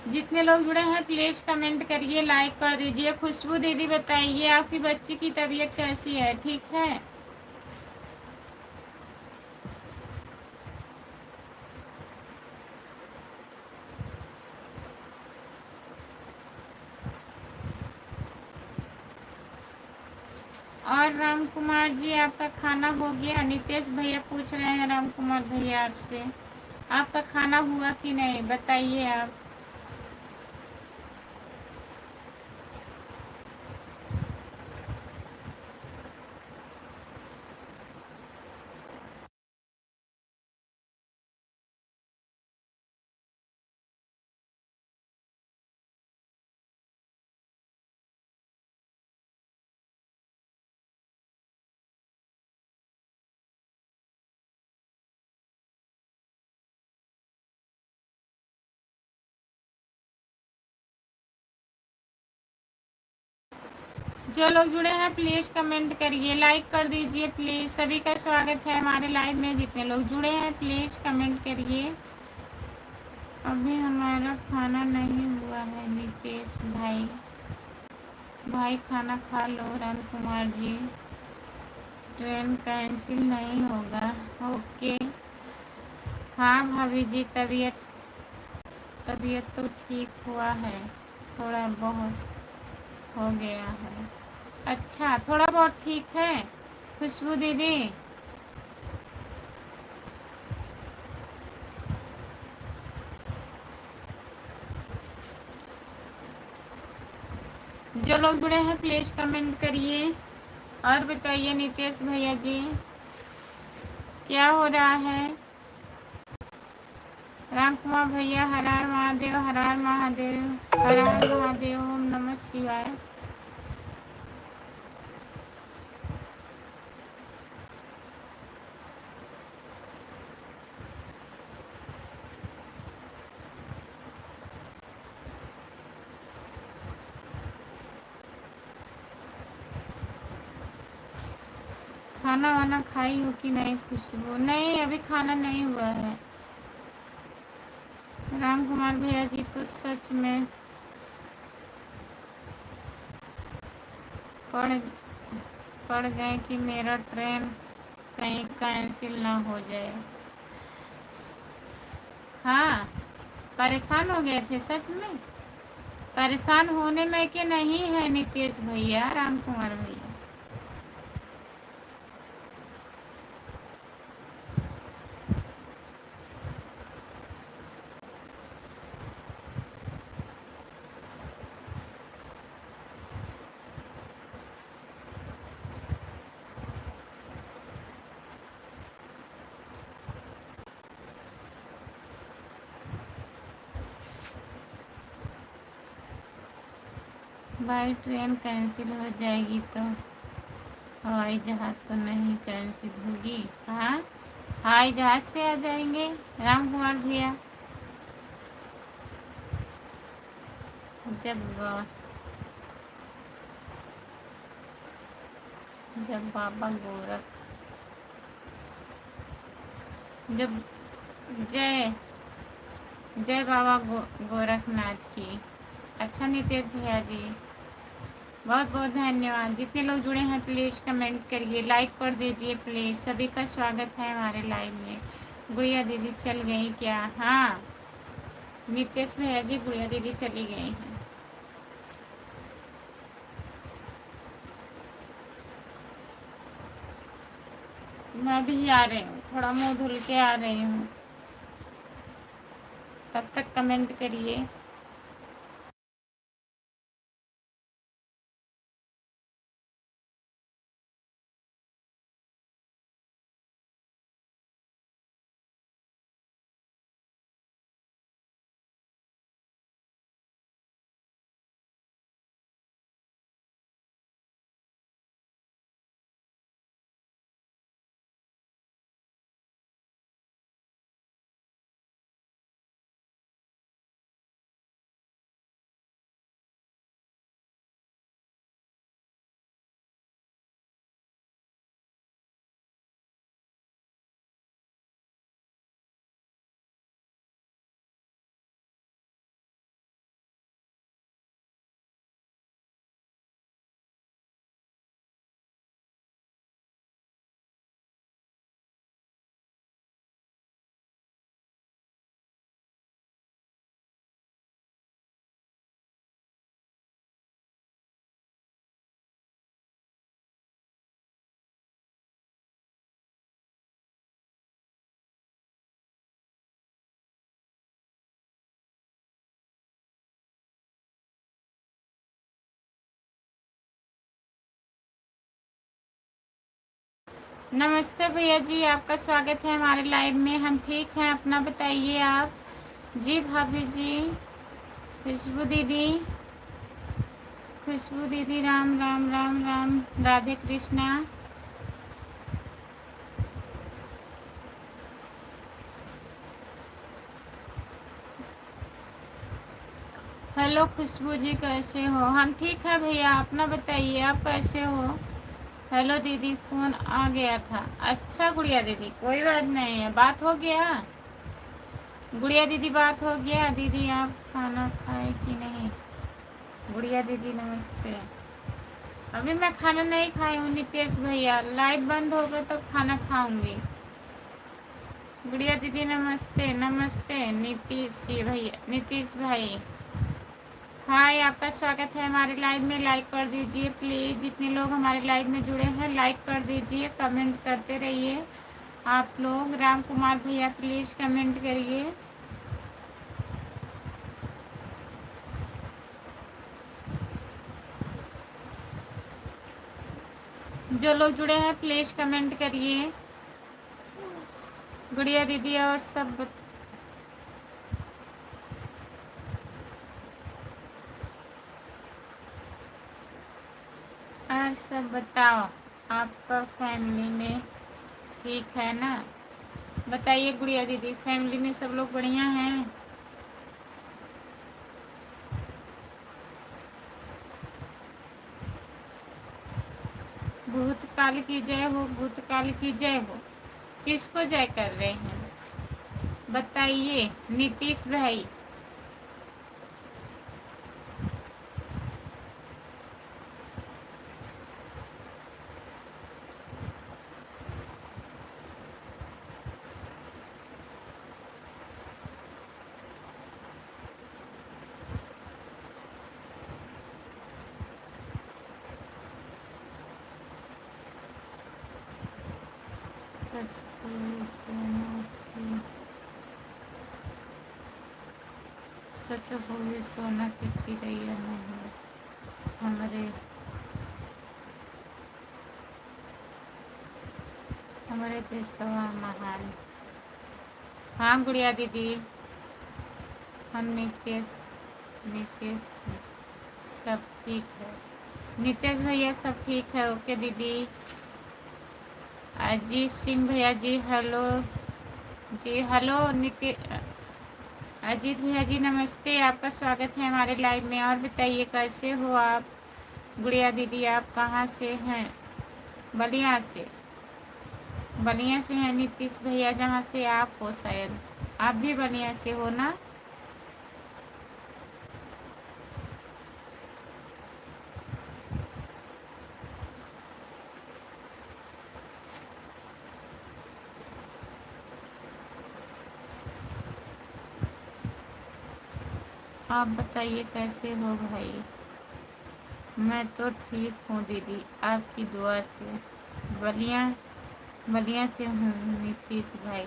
Speaker 1: जितने लोग जुड़े हैं प्लीज़ कमेंट करिए, लाइक कर दीजिए। खुशबू दीदी बताइए, आपकी बच्ची की तबीयत कैसी है? ठीक है? और राम कुमार जी, आपका खाना हो गया? नितेश भैया पूछ रहे हैं राम कुमार भैया आपसे, आपका खाना हुआ कि नहीं, बताइए आप। जो लोग जुड़े हैं प्लीज़ कमेंट करिए, लाइक कर दीजिए प्लीज़। सभी का स्वागत है हमारे लाइव में। जितने लोग जुड़े हैं प्लीज़ कमेंट करिए। अभी हमारा खाना नहीं हुआ है नितेश भाई। भाई खाना खा लो राम कुमार जी, ट्रेन कैंसिल नहीं होगा। ओके। हाँ भाभी जी, तबीयत तो ठीक हुआ है, थोड़ा बहुत हो गया है। अच्छा, थोड़ा बहुत ठीक है खुशबू दीदी? जो लोग जुड़े हैं प्लीज़ कमेंट करिए। और बताइए नितेश भैया जी, क्या हो रहा है? राम राम कुमार भैया हर हर महादेव, हर हर महादेव, हर हर महादेव, ओम नमः शिवाय। खाना वाना खाई हो कि नहीं खुशबू? नहीं, अभी खाना नहीं हुआ है। राम कुमार भैया जी तो सच में पड़ पड़ गए कि मेरा ट्रेन कहीं कैंसिल ना हो जाए। हाँ, परेशान हो गए थे सच में। परेशान होने में कि नहीं है नितेश भैया, राम कुमार भैया। भाई ट्रेन कैंसिल हो जाएगी तो हवाई जहाज तो नहीं कैंसिल होगी। हाँ, हवाई जहाज से आ जाएंगे राम कुमार भैया। जब जब बाबा गोरख जब जय जय बाबा गोरखनाथ की। अच्छा नितेश भैया जी, बहुत बहुत धन्यवाद। जितने लोग जुड़े हैं प्लीज़ कमेंट करिए, लाइक कर दीजिए प्लीज़। सभी का स्वागत है हमारे लाइव में। गुड़िया दीदी चल गई क्या? हाँ नितेश भैया जी, गुड़िया दीदी चली गई हैं। मैं भी आ रही हूँ, थोड़ा मुंह धुल के आ रही हूँ, तब तक कमेंट करिए। नमस्ते भैया जी, आपका स्वागत है हमारे लाइव में। हम ठीक हैं, अपना बताइए आप। जी भाभी जी, खुशबू दीदी, राम राम राम राम, राधे कृष्णा। हेलो खुशबू जी, कैसे हो? हम ठीक है भैया, अपना बताइए आप कैसे हो? हेलो दीदी, फ़ोन आ गया था। अच्छा गुड़िया दीदी, कोई बात नहीं है, बात हो गया। गुड़िया दीदी बात हो गया। दीदी आप खाना खाए कि नहीं? गुड़िया दीदी नमस्ते। अभी मैं खाना नहीं खाई हूँ नितेश भैया, लाइव बंद हो गए तो खाना खाऊंगी। गुड़िया दीदी नमस्ते। नमस्ते नीतीश जी भैया, नीतीश भाई हाय, आपका स्वागत है हमारे लाइव में। लाइक कर दीजिए प्लीज़। जितने लोग हमारे लाइव में जुड़े हैं लाइक कर दीजिए, कमेंट करते रहिए आप लोग। राम कुमार भैया प्लीज़ कमेंट करिए। जो लोग जुड़े हैं प्लीज़ कमेंट करिए। गुड़िया दीदी और सब सब बताओ, आपका फैमिली में ठीक है ना? बताइए गुड़िया दीदी, फैमिली में सब लोग बढ़िया हैं? भूतकाल की जय हो, भूतकाल की जय हो। किसको जय कर रहे हैं बताइए नीतीश भाई? सच बोलो सोना की, सच बोले सोना की चिड़ैया न हो हमरे हमरे देशवा महान। हाँ गुड़िया दीदी, हम नीतीश नीतीश सब ठीक है। नीतीश भैया सब ठीक है। ओके दीदी। अजीत सिंह भैया जी हेलो जी, हेलो अजीत भैया जी नमस्ते, आपका स्वागत है हमारे लाइव में। और बताइए कैसे हो आप? गुड़िया दीदी आप कहाँ से हैं? बलिया से। बलिया से हैं नीतीश भैया, जहाँ से आप हो शायद। आप भी बलिया से हो ना? आप बताइए कैसे हो भाई? मैं तो ठीक हूँ दीदी, आपकी दुआ से। बलिया बलिया से हूँ नीतीश भाई।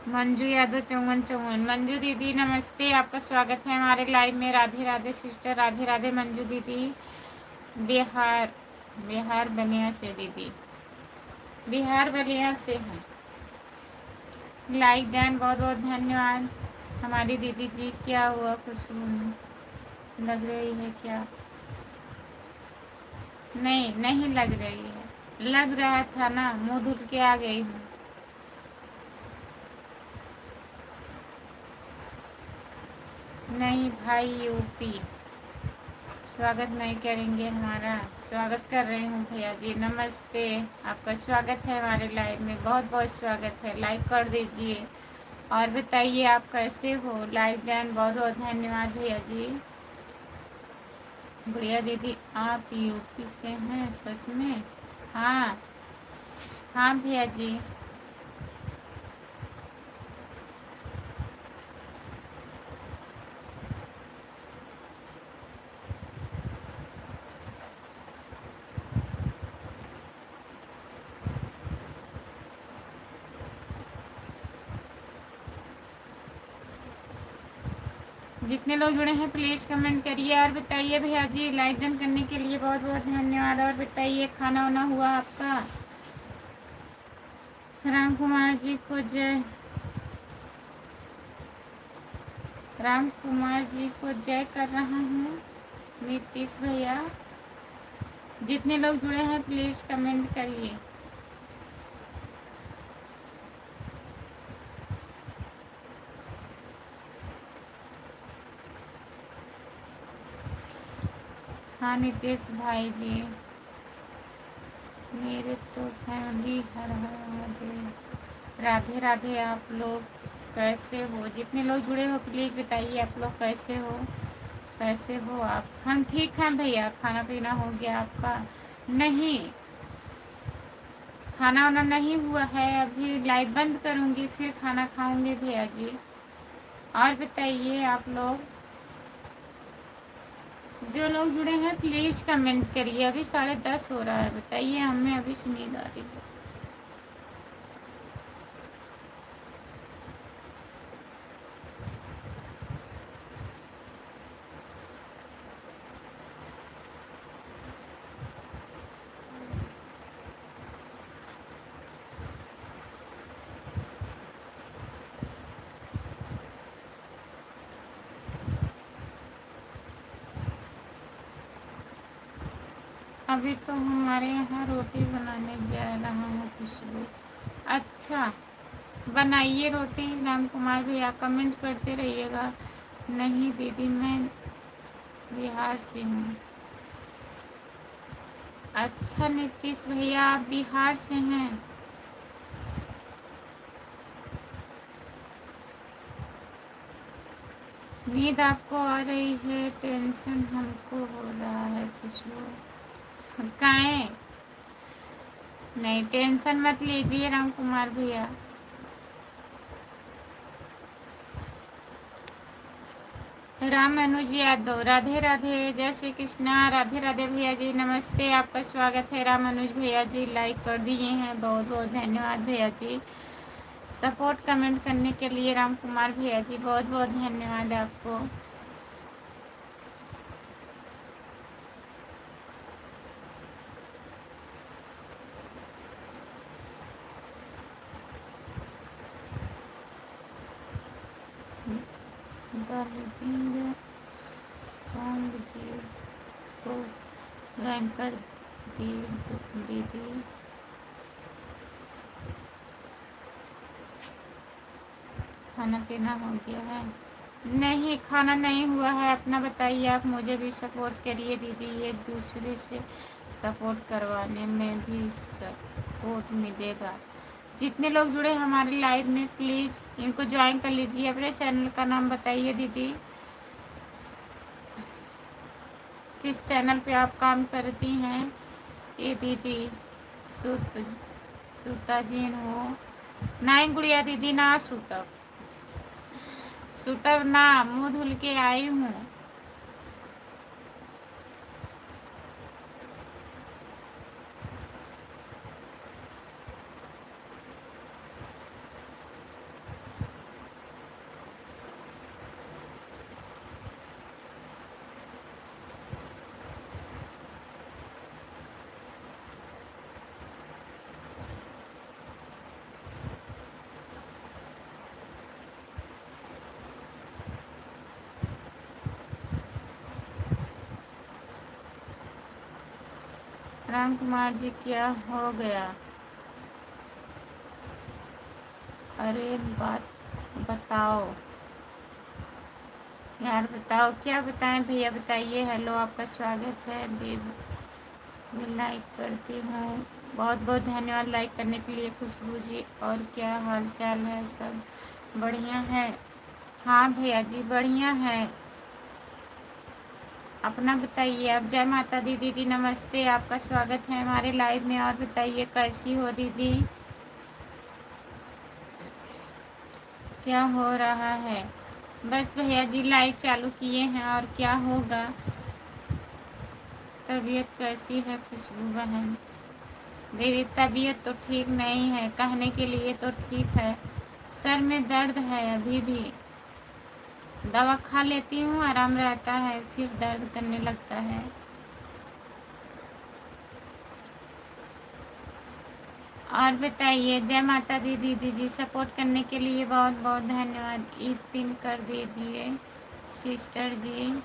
Speaker 1: मंजू यादव चौवन चौवन। मंजू दीदी नमस्ते, आपका स्वागत है हमारे लाइव में। राधे राधे सिस्टर, राधे राधे मंजू दीदी। बिहार बिहार बलिया से दीदी, बिहार बलिया से हैं। लाइक डन, बहुत बहुत धन्यवाद हमारी दीदी जी। क्या हुआ, खुशबू लग रही है क्या? नहीं नहीं लग रही है, लग रहा था ना, मुंह धुल के आ गई हूँ। नहीं भाई यूपी, स्वागत नहीं करेंगे हमारा? स्वागत कर रही हूँ भैया जी, नमस्ते। आपका स्वागत है हमारे लाइव में, बहुत बहुत स्वागत है। लाइक कर दीजिए। और बताइए आप कैसे हो? लाइक डन, बहुत बहुत धन्यवाद भैया जी। बढ़िया दीदी, आप यूपी से हैं सच में? हाँ हाँ भैया जी। जितने लोग जुड़े हैं प्लीज़ कमेंट करिए। और बताइए भैया जी, लाइक डन करने के लिए बहुत बहुत धन्यवाद। और बताइए खाना वाना हुआ आपका? राम कुमार जी को जय, राम कुमार जी को जय कर रहा हूँ नीतीश भैया। जितने लोग जुड़े हैं प्लीज़ कमेंट करिए। हाँ नीतीश भाई जी, मेरे तो फैमिली हर हर महादेव। राधे राधे। आप लोग कैसे हो? जितने लोग जुड़े हो प्लीज़ बताइए आप लोग कैसे हो? कैसे हो आप? हम ठीक हैं भैया। खाना पीना हो गया आपका? नहीं, खाना वाना नहीं हुआ है, अभी लाइव बंद करूँगी फिर खाना खाऊंगी भैया जी। और बताइए आप लोग, जो लोग जुड़े हैं प्लीज़ कमेंट करिए। अभी 10:30 हो रहा है, बताइए हमें अभी से नींद आ रही है। अभी तो हमारे यहाँ रोटी बनाने जा रहा हूँ खुशबू। अच्छा, बनाइए रोटी राम कुमार भैया, कमेंट करते रहिएगा। नहीं दीदी, मैं बिहार से हूँ। अच्छा नीतीश भैया, आप बिहार से हैं। नींद आपको आ रही है, टेंशन हमको हो रहा है खुशबू। काहे? नहीं, टेंशन मत लीजिए राम कुमार भैया। राम अनुज यादव, राधे राधे, जय श्री कृष्णा। राधे राधे भैया जी, नमस्ते, आपका स्वागत है। राम अनुज भैया जी लाइक कर दिए हैं, बहुत बहुत धन्यवाद भैया जी। सपोर्ट कमेंट करने के लिए राम कुमार भैया जी, बहुत बहुत धन्यवाद आपको। को ज्वाइन कर दी दीदी। खाना पीना हो गया है? नहीं, खाना नहीं हुआ है। अपना बताइए, आप मुझे भी सपोर्ट करिए दीदी, एक दूसरे से सपोर्ट करवाने में भी सपोर्ट मिलेगा। जितने लोग जुड़े हमारे लाइव में प्लीज़ इनको ज्वाइन कर लीजिए। अपने चैनल का नाम बताइए दीदी, किस चैनल पे आप काम करती हैं ये दीदी? सूता जी हो? नहीं गुड़िया दीदी, ना सूतब सुतब ना, मुँह धुल के आई हूँ। राम कुमार जी, क्या हो गया? अरे बात बताओ यार, बताओ, क्या बताएं भैया, बताइए। हेलो, आपका स्वागत है। मैं लाइक करती हूँ, बहुत बहुत धन्यवाद लाइक करने के लिए खुशबू जी। और क्या हाल चाल है? सब बढ़िया है? हाँ भैया जी, बढ़िया है। अपना बताइए आप। जय माता दी दीदी, नमस्ते, आपका स्वागत है हमारे लाइव में। और बताइए, कैसी हो दीदी? क्या हो रहा है? बस भैया जी लाइव चालू किए हैं, और क्या होगा। तबीयत कैसी है खुशबू बहन? मेरी तबीयत तो ठीक नहीं है, कहने के लिए तो ठीक है। सर में दर्द है अभी भी, दवा खा लेती हूँ, आराम रहता है, फिर दर्द करने लगता है। और बताइए। जय माता दी दीदी जी, सपोर्ट करने के लिए बहुत बहुत धन्यवाद। ईद पिन कर दीजिए सिस्टर जी।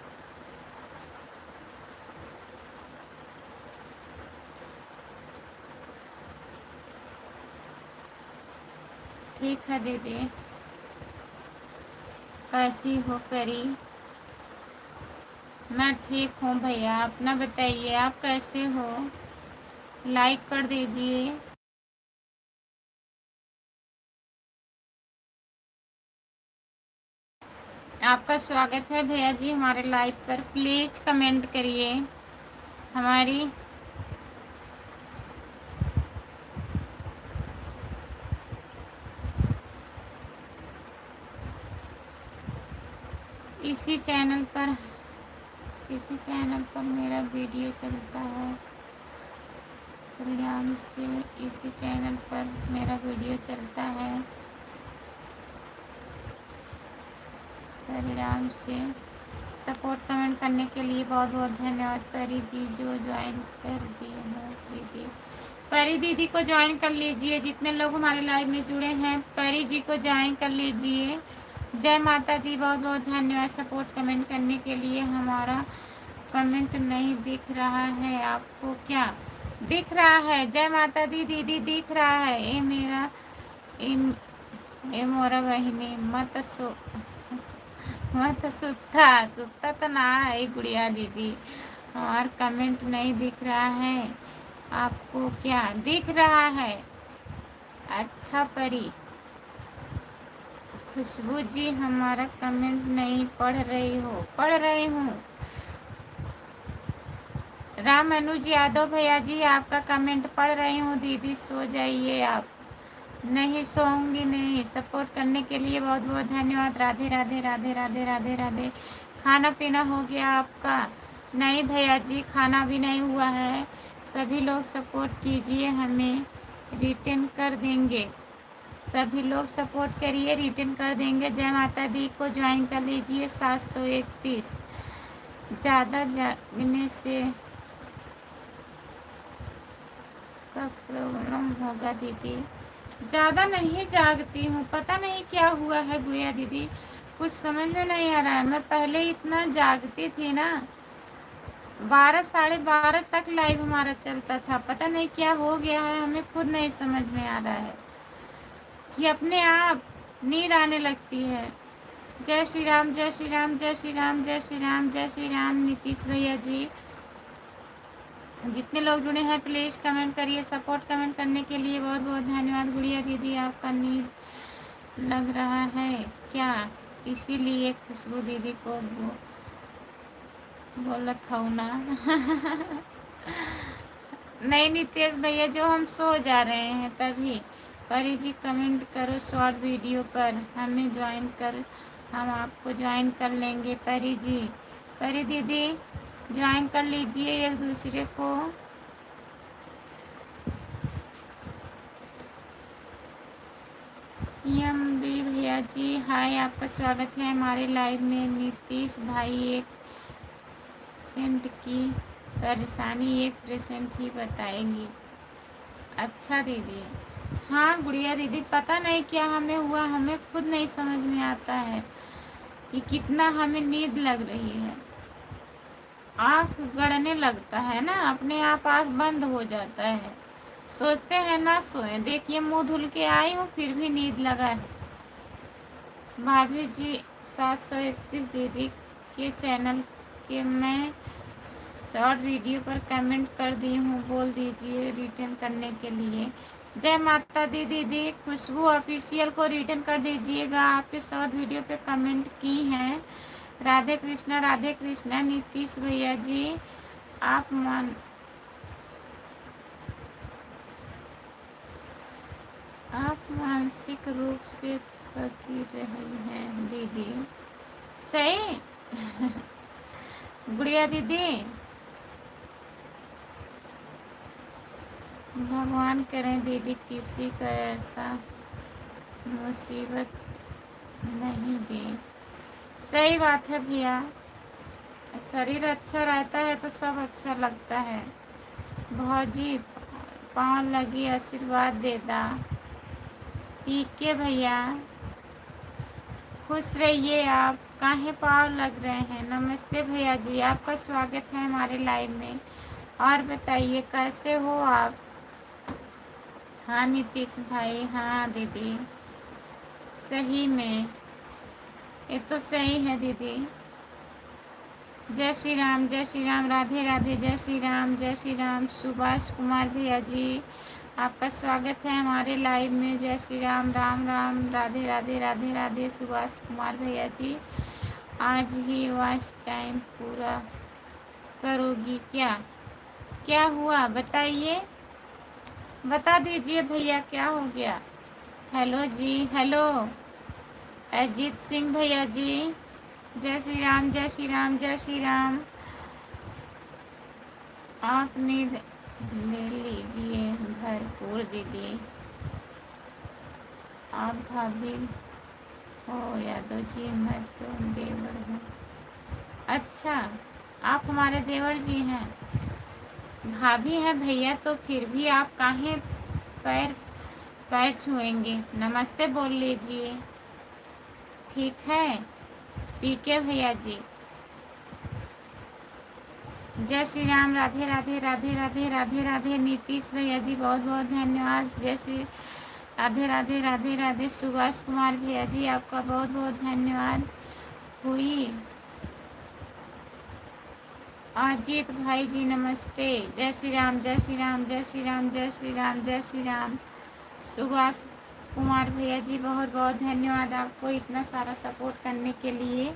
Speaker 1: ठीक है दीदी। कैसी हो परी? मैं ठीक हूँ भैया, अपना बताइए, आप कैसे हो? लाइक कर दीजिए। आपका स्वागत है भैया जी हमारे लाइव पर। प्लीज़ कमेंट करिए। हमारी इसी चैनल पर मेरा वीडियो चलता है कल्याण से। इसी चैनल पर मेरा वीडियो चलता है परिणाम से। सपोर्ट कमेंट करने के लिए बहुत बहुत धन्यवाद परी जी, जो ज्वाइन कर दिए हैं दीदी। परी दीदी को ज्वाइन कर लीजिए, जितने लोग हमारे लाइव में जुड़े हैं परी जी को ज्वाइन कर लीजिए। जय माता दी, बहुत बहुत धन्यवाद सपोर्ट कमेंट करने के लिए। हमारा कमेंट नहीं दिख रहा है आपको क्या दिख रहा है? जय माता दी दीदी, दिख रहा है। ये मेरा ये मोरा बहिनी मत सुत्ता सुत्ता तो ना है गुड़िया दीदी। और कमेंट नहीं दिख रहा है आपको क्या दिख रहा है? अच्छा परी खुशबू जी हमारा कमेंट नहीं पढ़ रही हो? पढ़ रही हूँ। राम अनुज यादव भैया जी आपका कमेंट पढ़ रही हूँ। दीदी सो जाइए आप। नहीं सोऊंगी नहीं। सपोर्ट करने के लिए बहुत बहुत धन्यवाद। राधे राधे राधे राधे राधे राधे। खाना पीना हो गया आपका? नहीं भैया जी, खाना भी नहीं हुआ है। सभी लोग सपोर्ट कीजिए, हमें रिटर्न कर देंगे। सभी लोग सपोर्ट करिए, रिटर्न कर देंगे। जय माता दी को ज्वाइन कर लीजिए। 731। ज़्यादा जागने से का प्रॉब्लम होगा दीदी? ज़्यादा नहीं जागती हूँ, पता नहीं क्या हुआ है गुड़िया दीदी, कुछ समझ में नहीं आ रहा है। मैं पहले इतना जागती थी ना, 12 12:30 तक लाइव हमारा चलता था। पता नहीं क्या हो गया है, हमें खुद नहीं समझ में आ रहा है कि अपने आप नींद आने लगती है। जय श्री राम जय श्री राम जय श्री राम जय श्री राम जय श्री राम। नीतीश भैया जी, जितने लोग जुड़े हैं प्लीज़ कमेंट करिए। सपोर्ट कमेंट करने के लिए बहुत बहुत धन्यवाद। गुड़िया दीदी आपका नींद लग रहा है क्या? इसीलिए खुशबू दीदी को बोला था ना। नहीं नीतीश भैया, जो हम सो जा रहे हैं तभी। परी जी कमेंट करो शॉर्ट वीडियो पर, हमें ज्वाइन कर, हम आपको ज्वाइन कर लेंगे। परी जी, परी दीदी ज्वाइन कर लीजिए एक दूसरे को। एम बी भैया जी हाय, आपका स्वागत है हमारे लाइव में। नीतीश भाई, एक सेंट की परेशानी 1% ही बताएंगी? अच्छा दीदी। हाँ गुड़िया दीदी, पता नहीं क्या हमें हुआ, हमें खुद नहीं समझ में आता है कि कितना हमें नींद लग रही है। आँख गड़ने लगता है ना, अपने आप आँख बंद हो जाता है। सोचते हैं ना सोए, देखिए मुंह धुल के आई हूँ फिर भी नींद लगा है। भाभी जी 731 दीदी के चैनल के मैं शॉर्ट वीडियो पर कमेंट कर दी हूँ, बोल दीजिए रिटर्न करने के लिए। जय माता दी दीदी, खुशबू ऑफिशियल को रिटर्न कर दीजिएगा। आपके शॉर्ट वीडियो पे कमेंट की हैं। राधे कृष्णा। नीतीश भैया जी, आप मानसिक रूप से थकी रही हैं दीदी? सही। गुड़िया दीदी, भगवान करें दीदी किसी का ऐसा मुसीबत नहीं दे। सही बात है भैया, शरीर अच्छा रहता है तो सब अच्छा लगता है। भौजी पाँव लगी आशीर्वाद देदा। ठीक है भैया, खुश रहिए आप। काहे पाँव लग रहे हैं? नमस्ते भैया जी, आपका स्वागत है हमारे लाइव में। और बताइए कैसे हो आप? हाँ नीतीश भाई, हाँ दीदी, सही में ये तो सही है दीदी। जय श्री राम राधे राधे। जय श्री राम। सुभाष कुमार भैया जी, आपका स्वागत है हमारे लाइव में। जय श्री राम राम राधे राधे राधे राधे। सुभाष कुमार भैया जी, आज ही वॉच टाइम पूरा करोगी क्या? क्या हुआ बताइए, बता दीजिए भैया, क्या हो गया? हेलो जी, हेलो अजीत सिंह भैया जी, जय श्री राम जय श्री राम। आप नींद ले लीजिए भरपूर दीदी। आप भाभी हो यादव जी? मैं तो देवर हूँ। अच्छा, आप हमारे देवर जी हैं। भाभी हैं भैया तो फिर भी आप काहे पैर पैर छुएंगे? नमस्ते बोल लीजिए। ठीक है, पीके भैया जी। जय श्री राम। राधे राधे राधे राधे राधे राधे। नीतीश भैया जी बहुत बहुत धन्यवाद। जय श्री राधे राधे राधे राधे। सुभाष कुमार भैया जी आपका बहुत बहुत धन्यवाद। हुई अजीत भाई जी नमस्ते। जय श्री राम जय श्री राम जय श्री राम जय श्री राम जय श्री राम। सुभाष कुमार भैया जी बहुत बहुत धन्यवाद आपको इतना सारा सपोर्ट करने के लिए।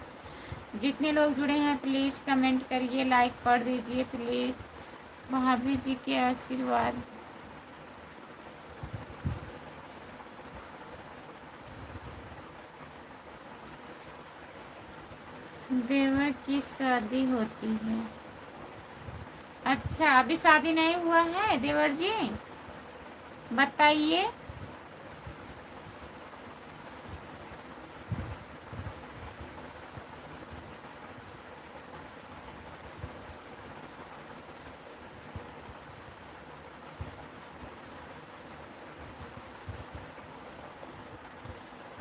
Speaker 1: जितने लोग जुड़े हैं प्लीज़ कमेंट करिए, लाइक कर दीजिए प्लीज़। भाभी जी के आशीर्वाद। देवर की शादी होती है। अच्छा अभी शादी नहीं हुआ है देवर जी, बताइए।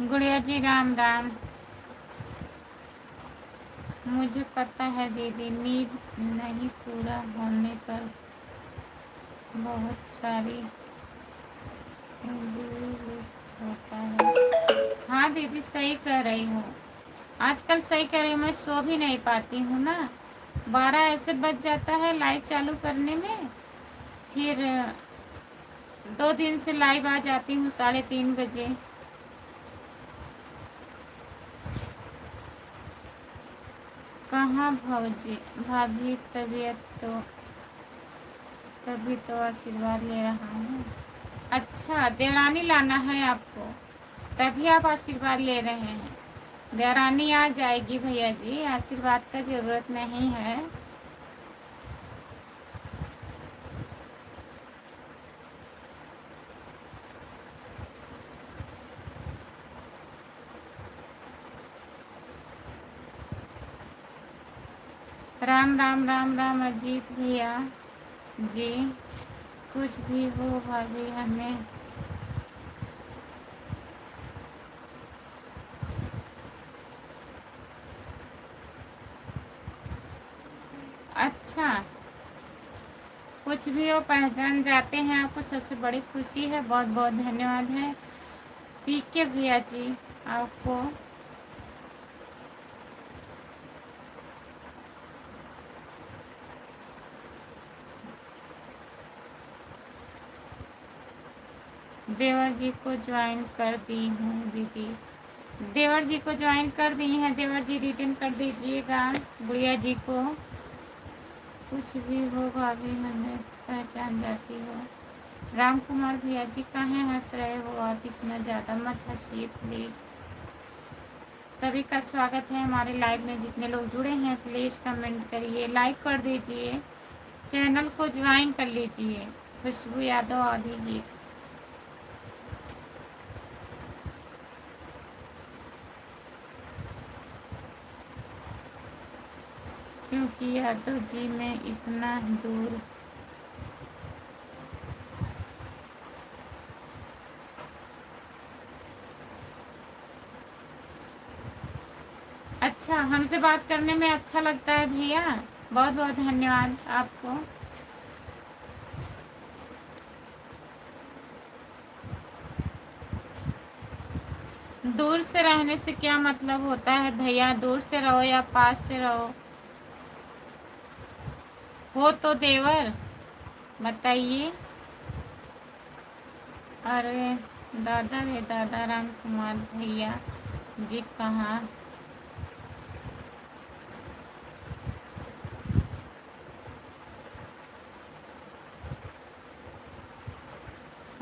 Speaker 1: गुड़िया जी राम राम। मुझे पता है दीदी, नींद नहीं पूरा होने पर बहुत सारी होता है। हाँ दीदी सही कह रही हूँ, आजकल सही कह रही हूँ, मैं सो भी नहीं पाती हूँ ना। 12 ऐसे बज जाता है लाइव चालू करने में। फिर 2 दिन से लाइव आ जाती हूँ 3:30 बजे। कहाँ भौजी भाभी तबीयत तो तभी तो आशीर्वाद ले रहा हूँ। अच्छा देवरानी लाना है आपको, तभी आप आशीर्वाद ले रहे हैं। देवरानी आ जाएगी भैया जी, आशीर्वाद का ज़रूरत नहीं है। राम राम राम राम अजीत भैया जी। कुछ भी हो भाभी हमें अच्छा कुछ भी हो पहचान जाते हैं आपको, सबसे बड़ी खुशी है। बहुत बहुत धन्यवाद है पीके भैया जी आपको। देवर जी को ज्वाइन कर दी हूँ दीदी। देवर जी को ज्वाइन कर दी हैं, देवर जी रिटर्न कर दीजिएगा गुड़िया जी को। कुछ भी हो भाभी हमें पहचान जाती हो। राम कुमार भैया जी कहाँ हंस रहे हो आप, इतना ज़्यादा मत हंसिए प्लीज़। सभी का स्वागत है हमारे लाइव में। जितने लोग जुड़े हैं प्लीज़ कमेंट करिए, लाइक कर दीजिए, चैनल को ज्वाइन कर लीजिए। खुशबू यादव आदि गीत। क्योंकि यादव जी में इतना दूर अच्छा हमसे बात करने में अच्छा लगता है भैया, बहुत बहुत धन्यवाद आपको। दूर से रहने से क्या मतलब होता है भैया, दूर से रहो या पास से रहो, हो तो देवर बताइए। अरे दादा रे दादा, राम कुमार भैया जी कहाँ।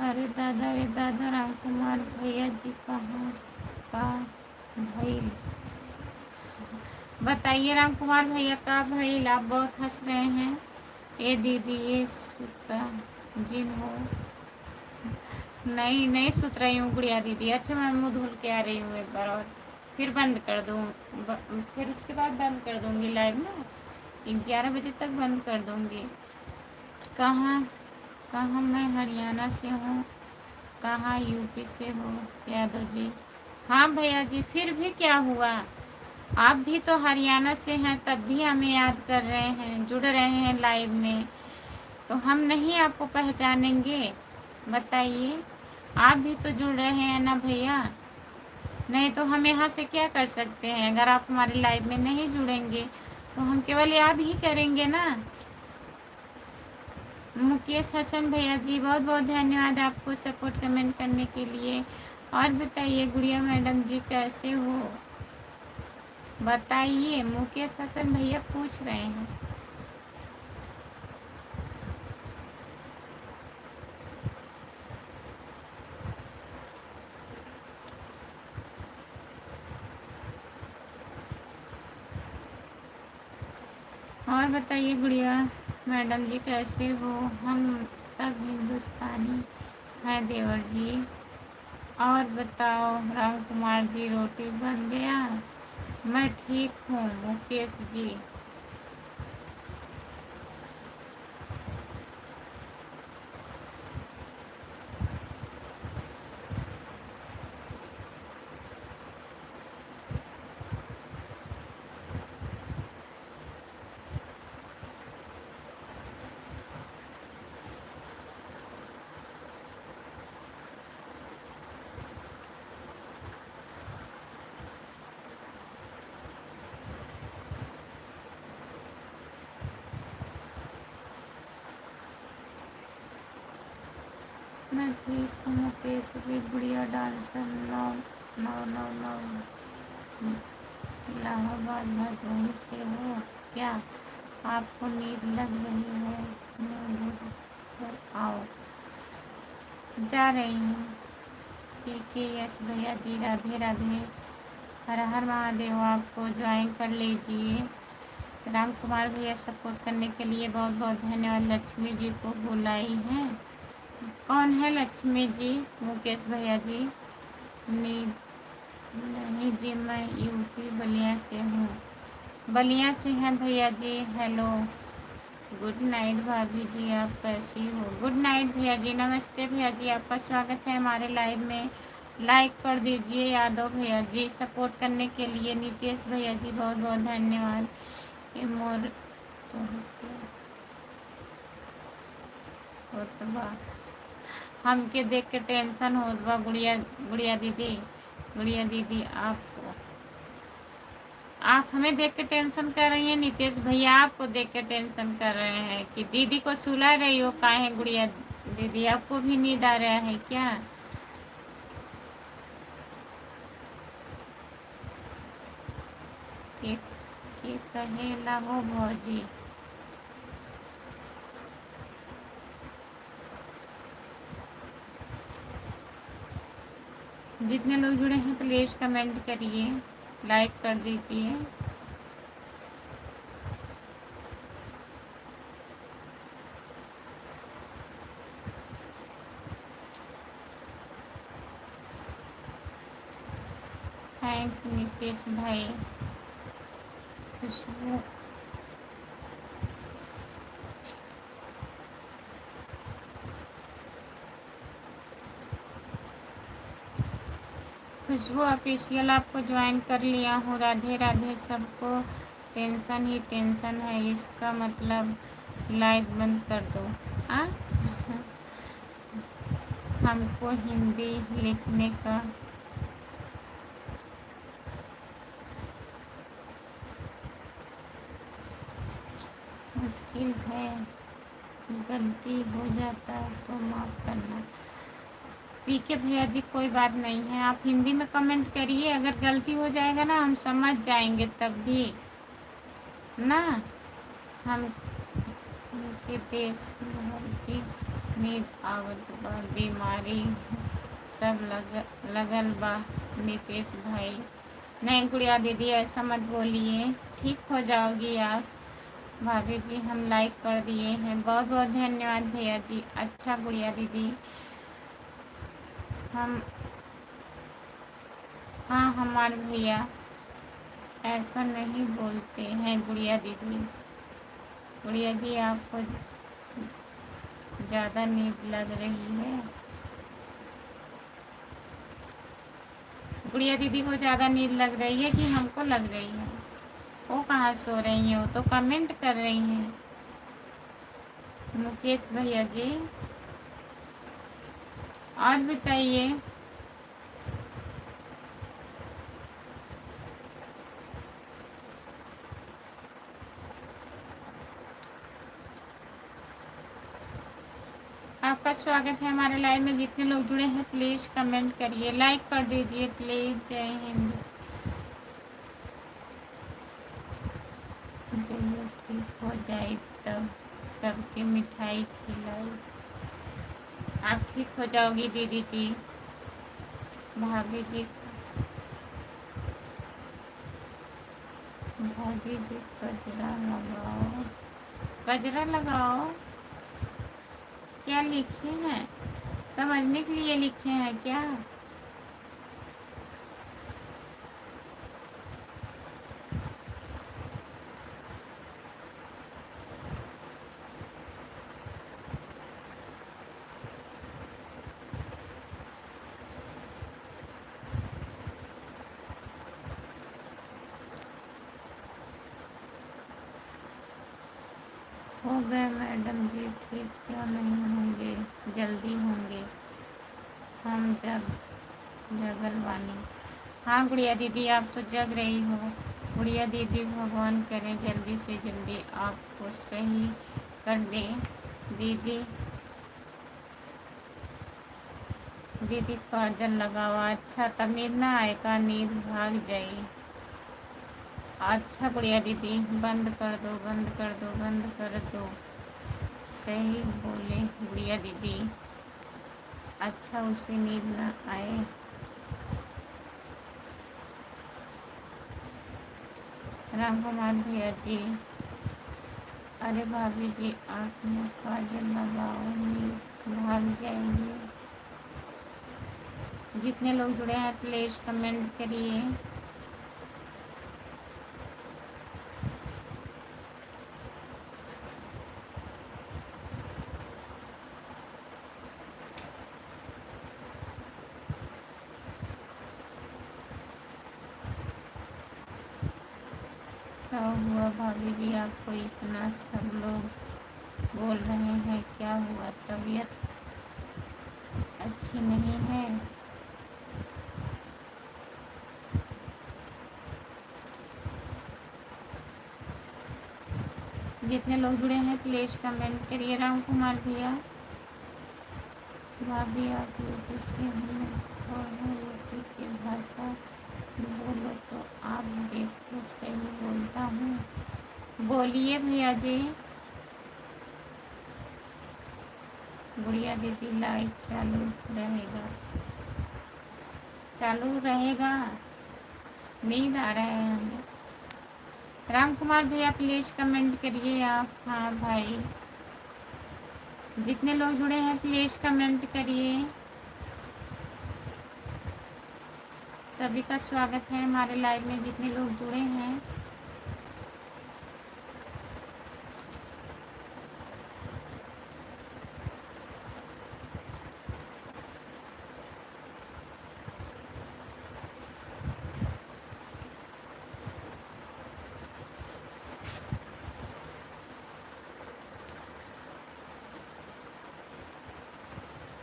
Speaker 1: अरे दादा रे दादा, राम कुमार भैया जी कहाँ का भैल। बताइए राम कुमार भैया का भैल, आप बहुत हंस रहे हैं। ए दीदी ये सुता जिन हो। नहीं नहीं सुत रही हूँ गुड़िया दीदी। अच्छा मैं मुँह धुल के आ रही हूँ एक बार और फिर बंद कर दूँ, फिर उसके बाद बंद कर दूँगी लाइव ना, 11 बजे तक बंद कर दूँगी। कहाँ कहाँ मैं हरियाणा से हूँ, कहाँ यूपी से हो यादव जी। हाँ भैया जी फिर भी क्या हुआ, आप भी तो हरियाणा से हैं, तब भी हमें याद कर रहे हैं, जुड़ रहे हैं लाइव में, तो हम नहीं आपको पहचानेंगे? बताइए, आप भी तो जुड़ रहे हैं ना भैया। नहीं तो हम यहाँ से क्या कर सकते हैं? अगर आप हमारे लाइव में नहीं जुड़ेंगे तो हम केवल याद ही करेंगे ना। मुकेश हसन भैया जी, बहुत बहुत धन्यवाद आपको सपोर्ट कमेंट करने के लिए। और बताइए गुड़िया मैडम जी कैसे हो? बताइए, मुकेश हसन भैया पूछ रहे हैं। और बताइए गुड़िया मैडम जी कैसे हो? हम सब हिंदुस्तानी हैं देवर जी। और बताओ राम कुमार जी, रोटी बन गया? मैं ठीक हूँ मुकेश जी। मैं ठीक हूँ मुकेश जी। गुड़िया डांसर 9 9 9 9 इलाहाबाद भदोही से हो क्या? आपको नींद लग रही है? नींद पर आओ। जा रही हूँ। ठीक है यश भैया जी, राधे राधे। हर हर महादेव। आपको ज्वाइन कर लीजिए। राम कुमार भैया सपोर्ट करने के लिए बहुत बहुत धन्यवाद। लक्ष्मी जी को बुलाई है। कौन है लक्ष्मी जी? मुकेश भैया जी। नहीं जी, मैं यूपी बलिया से हूँ। बलिया से हैं भैया जी। हेलो, गुड नाइट भाभी जी, आप कैसी हो? गुड नाइट भैया जी। नमस्ते भैया जी, आपका स्वागत है हमारे लाइव में। लाइक कर दीजिए यादव भैया जी सपोर्ट करने के लिए। नितेश भैया जी बहुत बहुत धन्यवाद। ये मोर तो होत बा, हमके देख के टेंशन होत बा। गुड़िया गुड़िया दीदी, गुड़िया दीदी आपको, आप हमें देख के टेंशन कर रही हैं। नितेश भैया आपको देख के टेंशन कर रहे हैं कि दीदी को सुला रही हो। काहे है गुड़िया दीदी, आपको भी नींद आ रहा है क्या? के कहेला हो भौजी? जितने लोग जुड़े हैं प्लीज कमेंट करिए, लाइक कर दीजिए। थैंक्स नितेश भाई। खुशबू, खुशबू ऑफिशियल आपको ज्वाइन कर लिया हूँ। राधे राधे सबको। टेंशन ही टेंशन है, इसका मतलब लाइव बंद कर दो। आ? हमको हिंदी लिखने का मुश्किल है, गलती हो जाता है तो माफ़ करना। पीके भैया जी कोई बात नहीं है, आप हिंदी में कमेंट करिए। अगर गलती हो जाएगा ना हम समझ जाएंगे तब भी ना। हम के देश भर की नींद आवत बा, बीमारी सब लगल बा। नितेश भाई, नहीं गुड़िया दीदी ऐसा मत बोलिए, ठीक हो जाओगी आप। भाभी जी हम लाइक कर दिए हैं, बहुत बहुत धन्यवाद भैया जी। अच्छा गुड़िया दीदी, हम हाँ हमारे भैया ऐसा नहीं बोलते हैं। गुड़िया दीदी, गुड़िया जी आपको ज़्यादा नींद लग रही है। गुड़िया दीदी को ज़्यादा नींद लग रही है कि हमको लग रही है? वो कहाँ सो रही हैं, वो तो कमेंट कर रही हैं। मुकेश भैया जी और बताइए। आपका स्वागत है हमारे लाइव में। जितने लोग जुड़े हैं प्लीज़ कमेंट करिए, लाइक कर दीजिए प्लीज़। जय हिंद। जय ठीक हो जाए तब सबके मिठाई खिलाई। आप ठीक हो जाओगी दीदी जी, भाभी जी, भाभी जी। गजरा लगाओ, गजरा लगाओ। क्या लिखे हैं? समझने के लिए लिखे हैं क्या? हो गए मैडम जी ठीक, क्यों नहीं होंगे, जल्दी होंगे। हम जगल बानी। हाँ गुड़िया दीदी आप तो जग रही हो। गुड़िया दीदी भगवान करें जल्दी से जल्दी आपको सही कर दे। दीदी दीदी काजल लगावा। अच्छा तब नींद ना आएगा, नींद भाग जाए। अच्छा गुड़िया दीदी बंद कर दो, बंद कर दो, बंद कर दो। सही बोले गुड़िया दीदी। अच्छा उसे नींद ना आए। राम कुमार भैया जी। अरे भाभी जी आँख में काजल लगाओ, नींद भाग जाएंगे। जितने लोग जुड़े हैं प्लीज़ कमेंट करिए। क्या हुआ भाभी जी आपको इतना सब लोग बोल रहे हैं, क्या हुआ? तबीयत अच्छी नहीं है? जितने लोग जुड़े हैं प्लीज़ कमेंट करिए। राम कुमार भैया। भाभी आप यूपी से हमें यूपी की भाषा बोलो तो आप देखो सही बोलता हूँ। बोलिए भैया जी। गुड़िया दीदी लाइव चालू रहेगा, चालू रहेगा। नींद आ रहा है हमें। राम कुमार भैया प्लीज़ कमेंट करिए आप। हाँ भाई जितने लोग जुड़े हैं प्लीज़ कमेंट करिए। सभी का स्वागत है हमारे लाइव में, जितने लोग जुड़े हैं।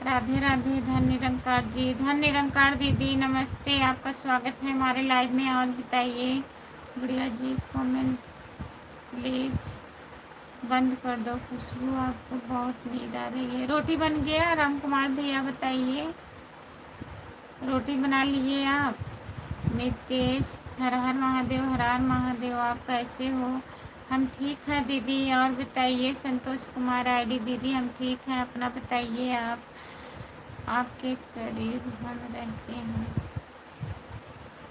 Speaker 1: राधे राधे। धन निरंकार जी, धन निरंकार दीदी नमस्ते, आपका स्वागत है हमारे लाइव में। और बताइए गुड़िया जी कमेंट प्लीज़ बंद कर दो। खुशबू आपको बहुत नींद आ रही है। रोटी बन गया राम कुमार भैया बताइए, रोटी बना लिए आप? नितेश हर हर महादेव, हर हर महादेव। आप कैसे हो? हम ठीक हैं दीदी। और बताइए संतोष कुमार आईडी दीदी हम ठीक हैं, अपना बताइए आप। आपके करीब हम रहते हैं।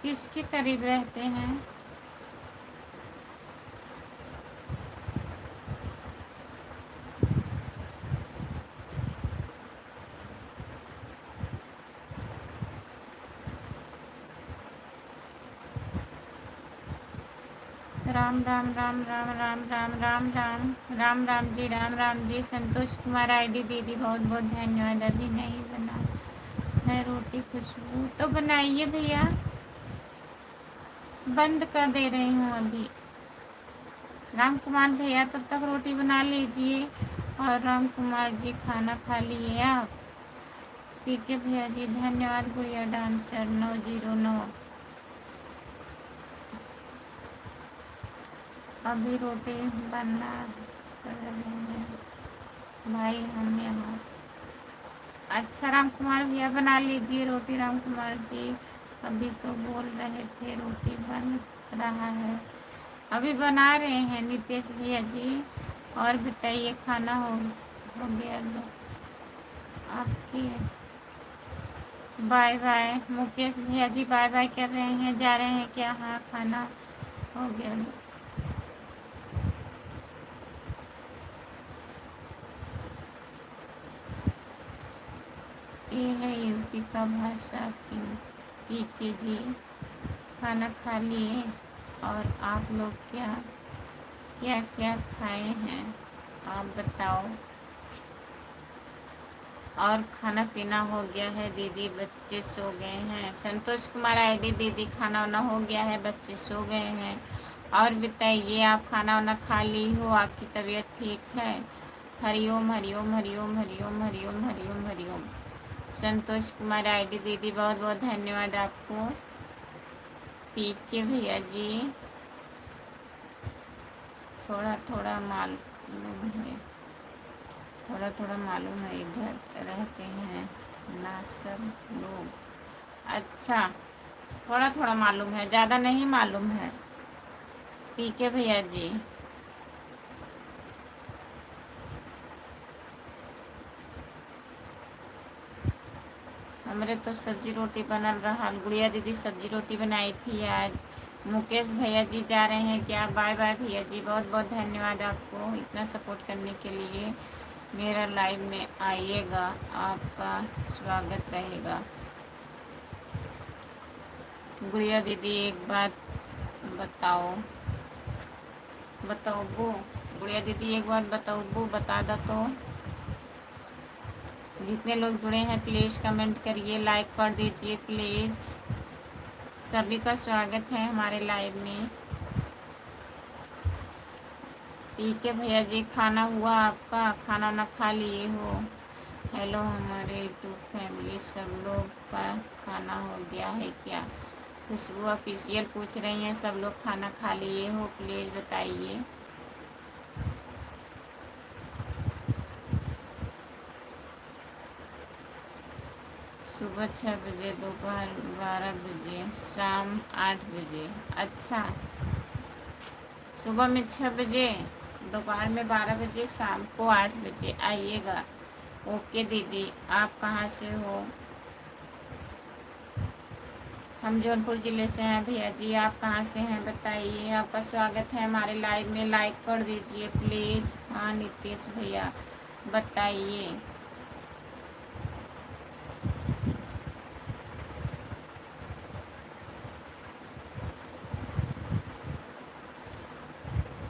Speaker 1: किसके करीब रहते हैं? राम राम राम राम राम राम राम राम राम राम जी, राम राम जी। संतोष कुमार आईडी दीदी बहुत बहुत धन्यवाद। अभी नहीं बना है रोटी। खुशबू तो बनाइए भैया। बंद कर दे रही हूँ अभी। राम कुमार भैया तब तक रोटी बना लीजिए। और राम कुमार जी खाना खा लिए आप? ठीक है भैया जी, धन्यवाद। गुड़िया डांसर 909। अभी रोटी बना रहे हैं भाई हम यहाँ। अच्छा राम कुमार भैया बना लीजिए रोटी। राम कुमार जी अभी तो बोल रहे थे रोटी बन रहा है। अभी बना रहे हैं नितेश भैया जी। और बताइए खाना हो गया आपकी? Bye bye. मुकेश भैया जी बाय बाय कर रहे हैं, जा रहे हैं क्या? हाँ खाना हो गया। ये है यूपी का भाषा पीके जी। खाना खा लिए? और आप लोग क्या क्या क्या खाए हैं आप बताओ? और खाना पीना हो गया है दीदी, बच्चे सो गए हैं? संतोष कुमार आईडी दीदी खाना वाना हो गया है, बच्चे सो गए हैं। और बताइए आप खाना वाना खा ली हो? आपकी तबीयत ठीक है? हरिओम हरिओम हरिओम हरिओम हरिओम हरिओम हरिओम। संतोष कुमार आईडी दीदी बहुत बहुत धन्यवाद आपको। पीके भैया जी थोड़ा थोड़ा मालूम है, थोड़ा थोड़ा मालूम है, इधर रहते हैं ना सब लोग। अच्छा थोड़ा थोड़ा मालूम है, ज़्यादा नहीं मालूम है। पीके भैया जी हमरे तो सब्जी रोटी बनल रहा। गुड़िया दीदी सब्जी रोटी बनाई थी आज। मुकेश भैया जी जा रहे हैं क्या? बाय बाय भैया जी, बहुत बहुत धन्यवाद आपको इतना सपोर्ट करने के लिए। मेरा लाइव में आइएगा, आपका स्वागत रहेगा। गुड़िया दीदी एक बात बताओ वो। गुड़िया दीदी एक बात बताओ वो, बता दो तो। जितने लोग जुड़े हैं प्लीज़ कमेंट करिए, लाइक कर दीजिए प्लीज़। सभी का स्वागत है हमारे लाइव में। ठीक है भैया जी, खाना हुआ आपका? खाना ना खा लिए हो? हेलो हमारे यूट्यूब फैमिली, सब लोग का खाना हो गया है क्या? खुशबू ऑफिशियल पूछ रही हैं सब लोग खाना खा लिए हो? प्लीज़ बताइए। सुबह 6 बजे, दोपहर 12 बजे, शाम 8 बजे। अच्छा सुबह में 6 बजे, दोपहर में 12 बजे, शाम को 8 बजे आइएगा। ओके दीदी, आप कहाँ से हो? हम जौनपुर ज़िले से हैं भैया जी। आप कहाँ से हैं बताइए? आपका स्वागत है हमारे लाइव में, लाइक कर दीजिए प्लीज़। हाँ नितेश भैया बताइए।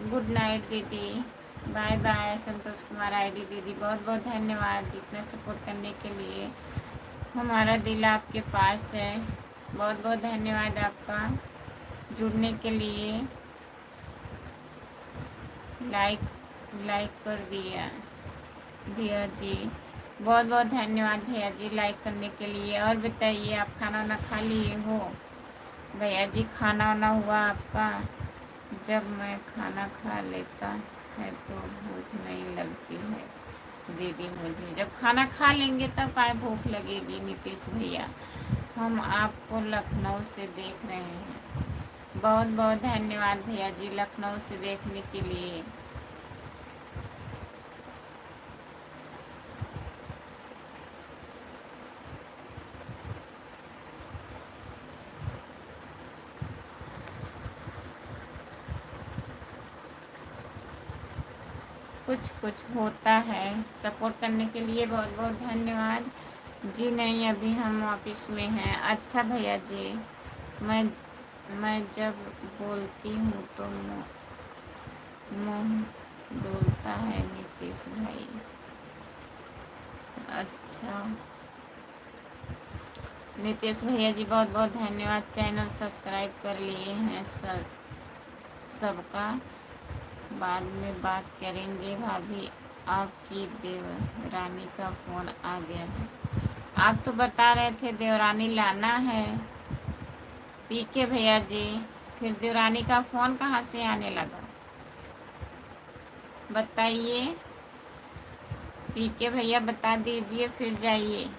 Speaker 1: गुड नाइट दीदी, bye bye. Santosh Kumar ID दीदी बहुत बहुत धन्यवाद इतना सपोर्ट करने के लिए। हमारा दिल आपके पास है, बहुत बहुत धन्यवाद आपका जुड़ने के लिए। लाइक कर दिया भैया जी, बहुत बहुत धन्यवाद भैया जी लाइक करने के लिए। और बताइए आप खाना वाना खा लिए हो? भैया जी खाना वाना हुआ आपका? जब मैं खाना खा लेता है तो भूख नहीं लगती है दीदी मुझे। जब खाना खा लेंगे तब काय भूख लगेगी नितेश भैया। हम आपको लखनऊ से देख रहे हैं। बहुत बहुत धन्यवाद भैया जी लखनऊ से देखने के लिए। कुछ कुछ होता है। सपोर्ट करने के लिए बहुत बहुत धन्यवाद जी। नहीं अभी हम ऑफिस में हैं। अच्छा भैया जी, मैं जब बोलती हूँ तो मुँह डोलता है नीतीश भाई। अच्छा नितेश भैया जी बहुत बहुत धन्यवाद, चैनल सब्सक्राइब कर लिए हैं सबका। बाद में बात करेंगे भाभी, आपकी देवरानी का फ़ोन आ गया है। आप तो बता रहे थे देवरानी लाना है पीके भैया जी, फिर देवरानी का फ़ोन कहाँ से आने लगा बताइए। पीके भैया बता दीजिए फिर जाइए।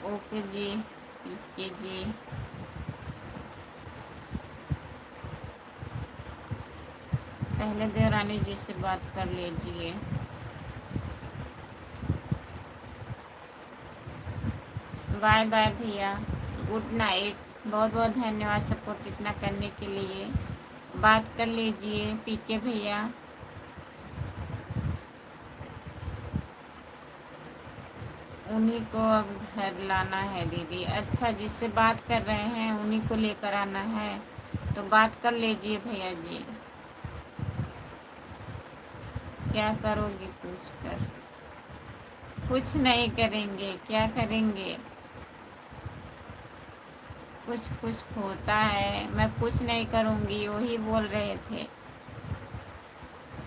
Speaker 1: ओके जी पीके जी, पहले देवरानी जी से बात कर लीजिए। बाय बाय भैया, गुड नाइट। बहुत बहुत धन्यवाद सपोर्ट इतना करने के लिए। बात कर लीजिए पीके भैया। उन्हीं को अब घर लाना है दीदी। अच्छा, जिससे बात कर रहे हैं उन्हीं को लेकर आना है, तो बात कर लीजिए भैया जी। क्या करोगी पूछ कर? कुछ नहीं करेंगे, क्या करेंगे? कुछ कुछ होता है, मैं कुछ नहीं करूँगी। वही बोल रहे थे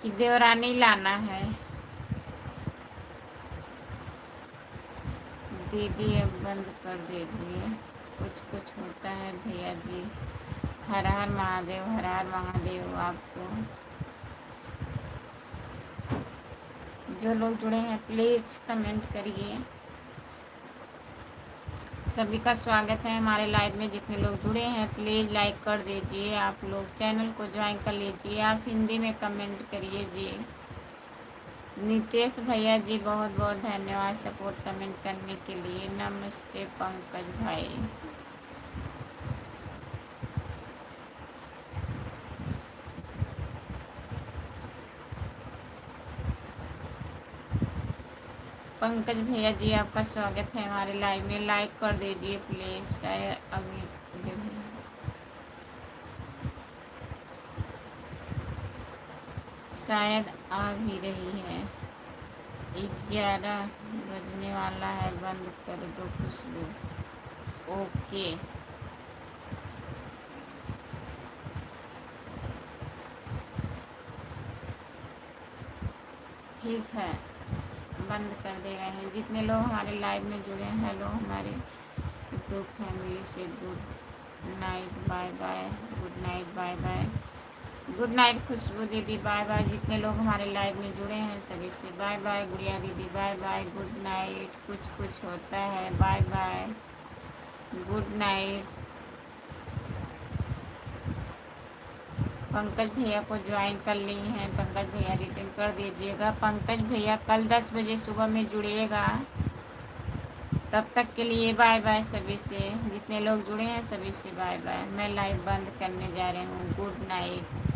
Speaker 1: कि देवरानी लाना है। दीदी अब बंद कर दीजिए, कुछ कुछ होता है भैया जी। हर हर महादेव, हर हर महादेव। आपको जो लोग जुड़े हैं प्लीज़ कमेंट करिए। सभी का स्वागत है हमारे लाइव में। जितने लोग जुड़े हैं प्लीज़ लाइक कर दीजिए। आप लोग चैनल को ज्वाइन कर लीजिए। आप हिंदी में कमेंट करिए जी। नितेश भैया जी बहुत बहुत धन्यवाद सपोर्ट कमेंट करने के लिए। नमस्ते पंकज भाई। पंकज भैया जी आपका स्वागत है हमारे लाइव में। लाइक कर दीजिए प्लीज़। शायद अभी शायद आ भी रही है। 11 बजने वाला है, बंद कर दो खुशबू। ओके ठीक है, बंद कर दे रहे हैं। जितने लोग हमारे लाइव में जुड़े हैं, हेलो हमारे यूट्यूब फैमिली से good night, bye bye. Good night, bye bye. Good night Khushboo दीदी, बाय बाय। जितने लोग हमारे लाइव में जुड़े हैं सभी से बाय बाय। गुड़िया दीदी बाय बाय, गुड नाइट। कुछ कुछ होता है, bye bye, good night. Pankaj भैया को ज्वाइन कर ली हैं। पंकज भैया रिटर्न कर दीजिएगा। पंकज भैया कल 10 बजे सुबह में जुड़िएगा। तब तक के लिए बाय बाय सभी से। जितने लोग जुड़े हैं सभी से बाय बाय। मैं लाइव बंद करने जा रही हूँ। Good night.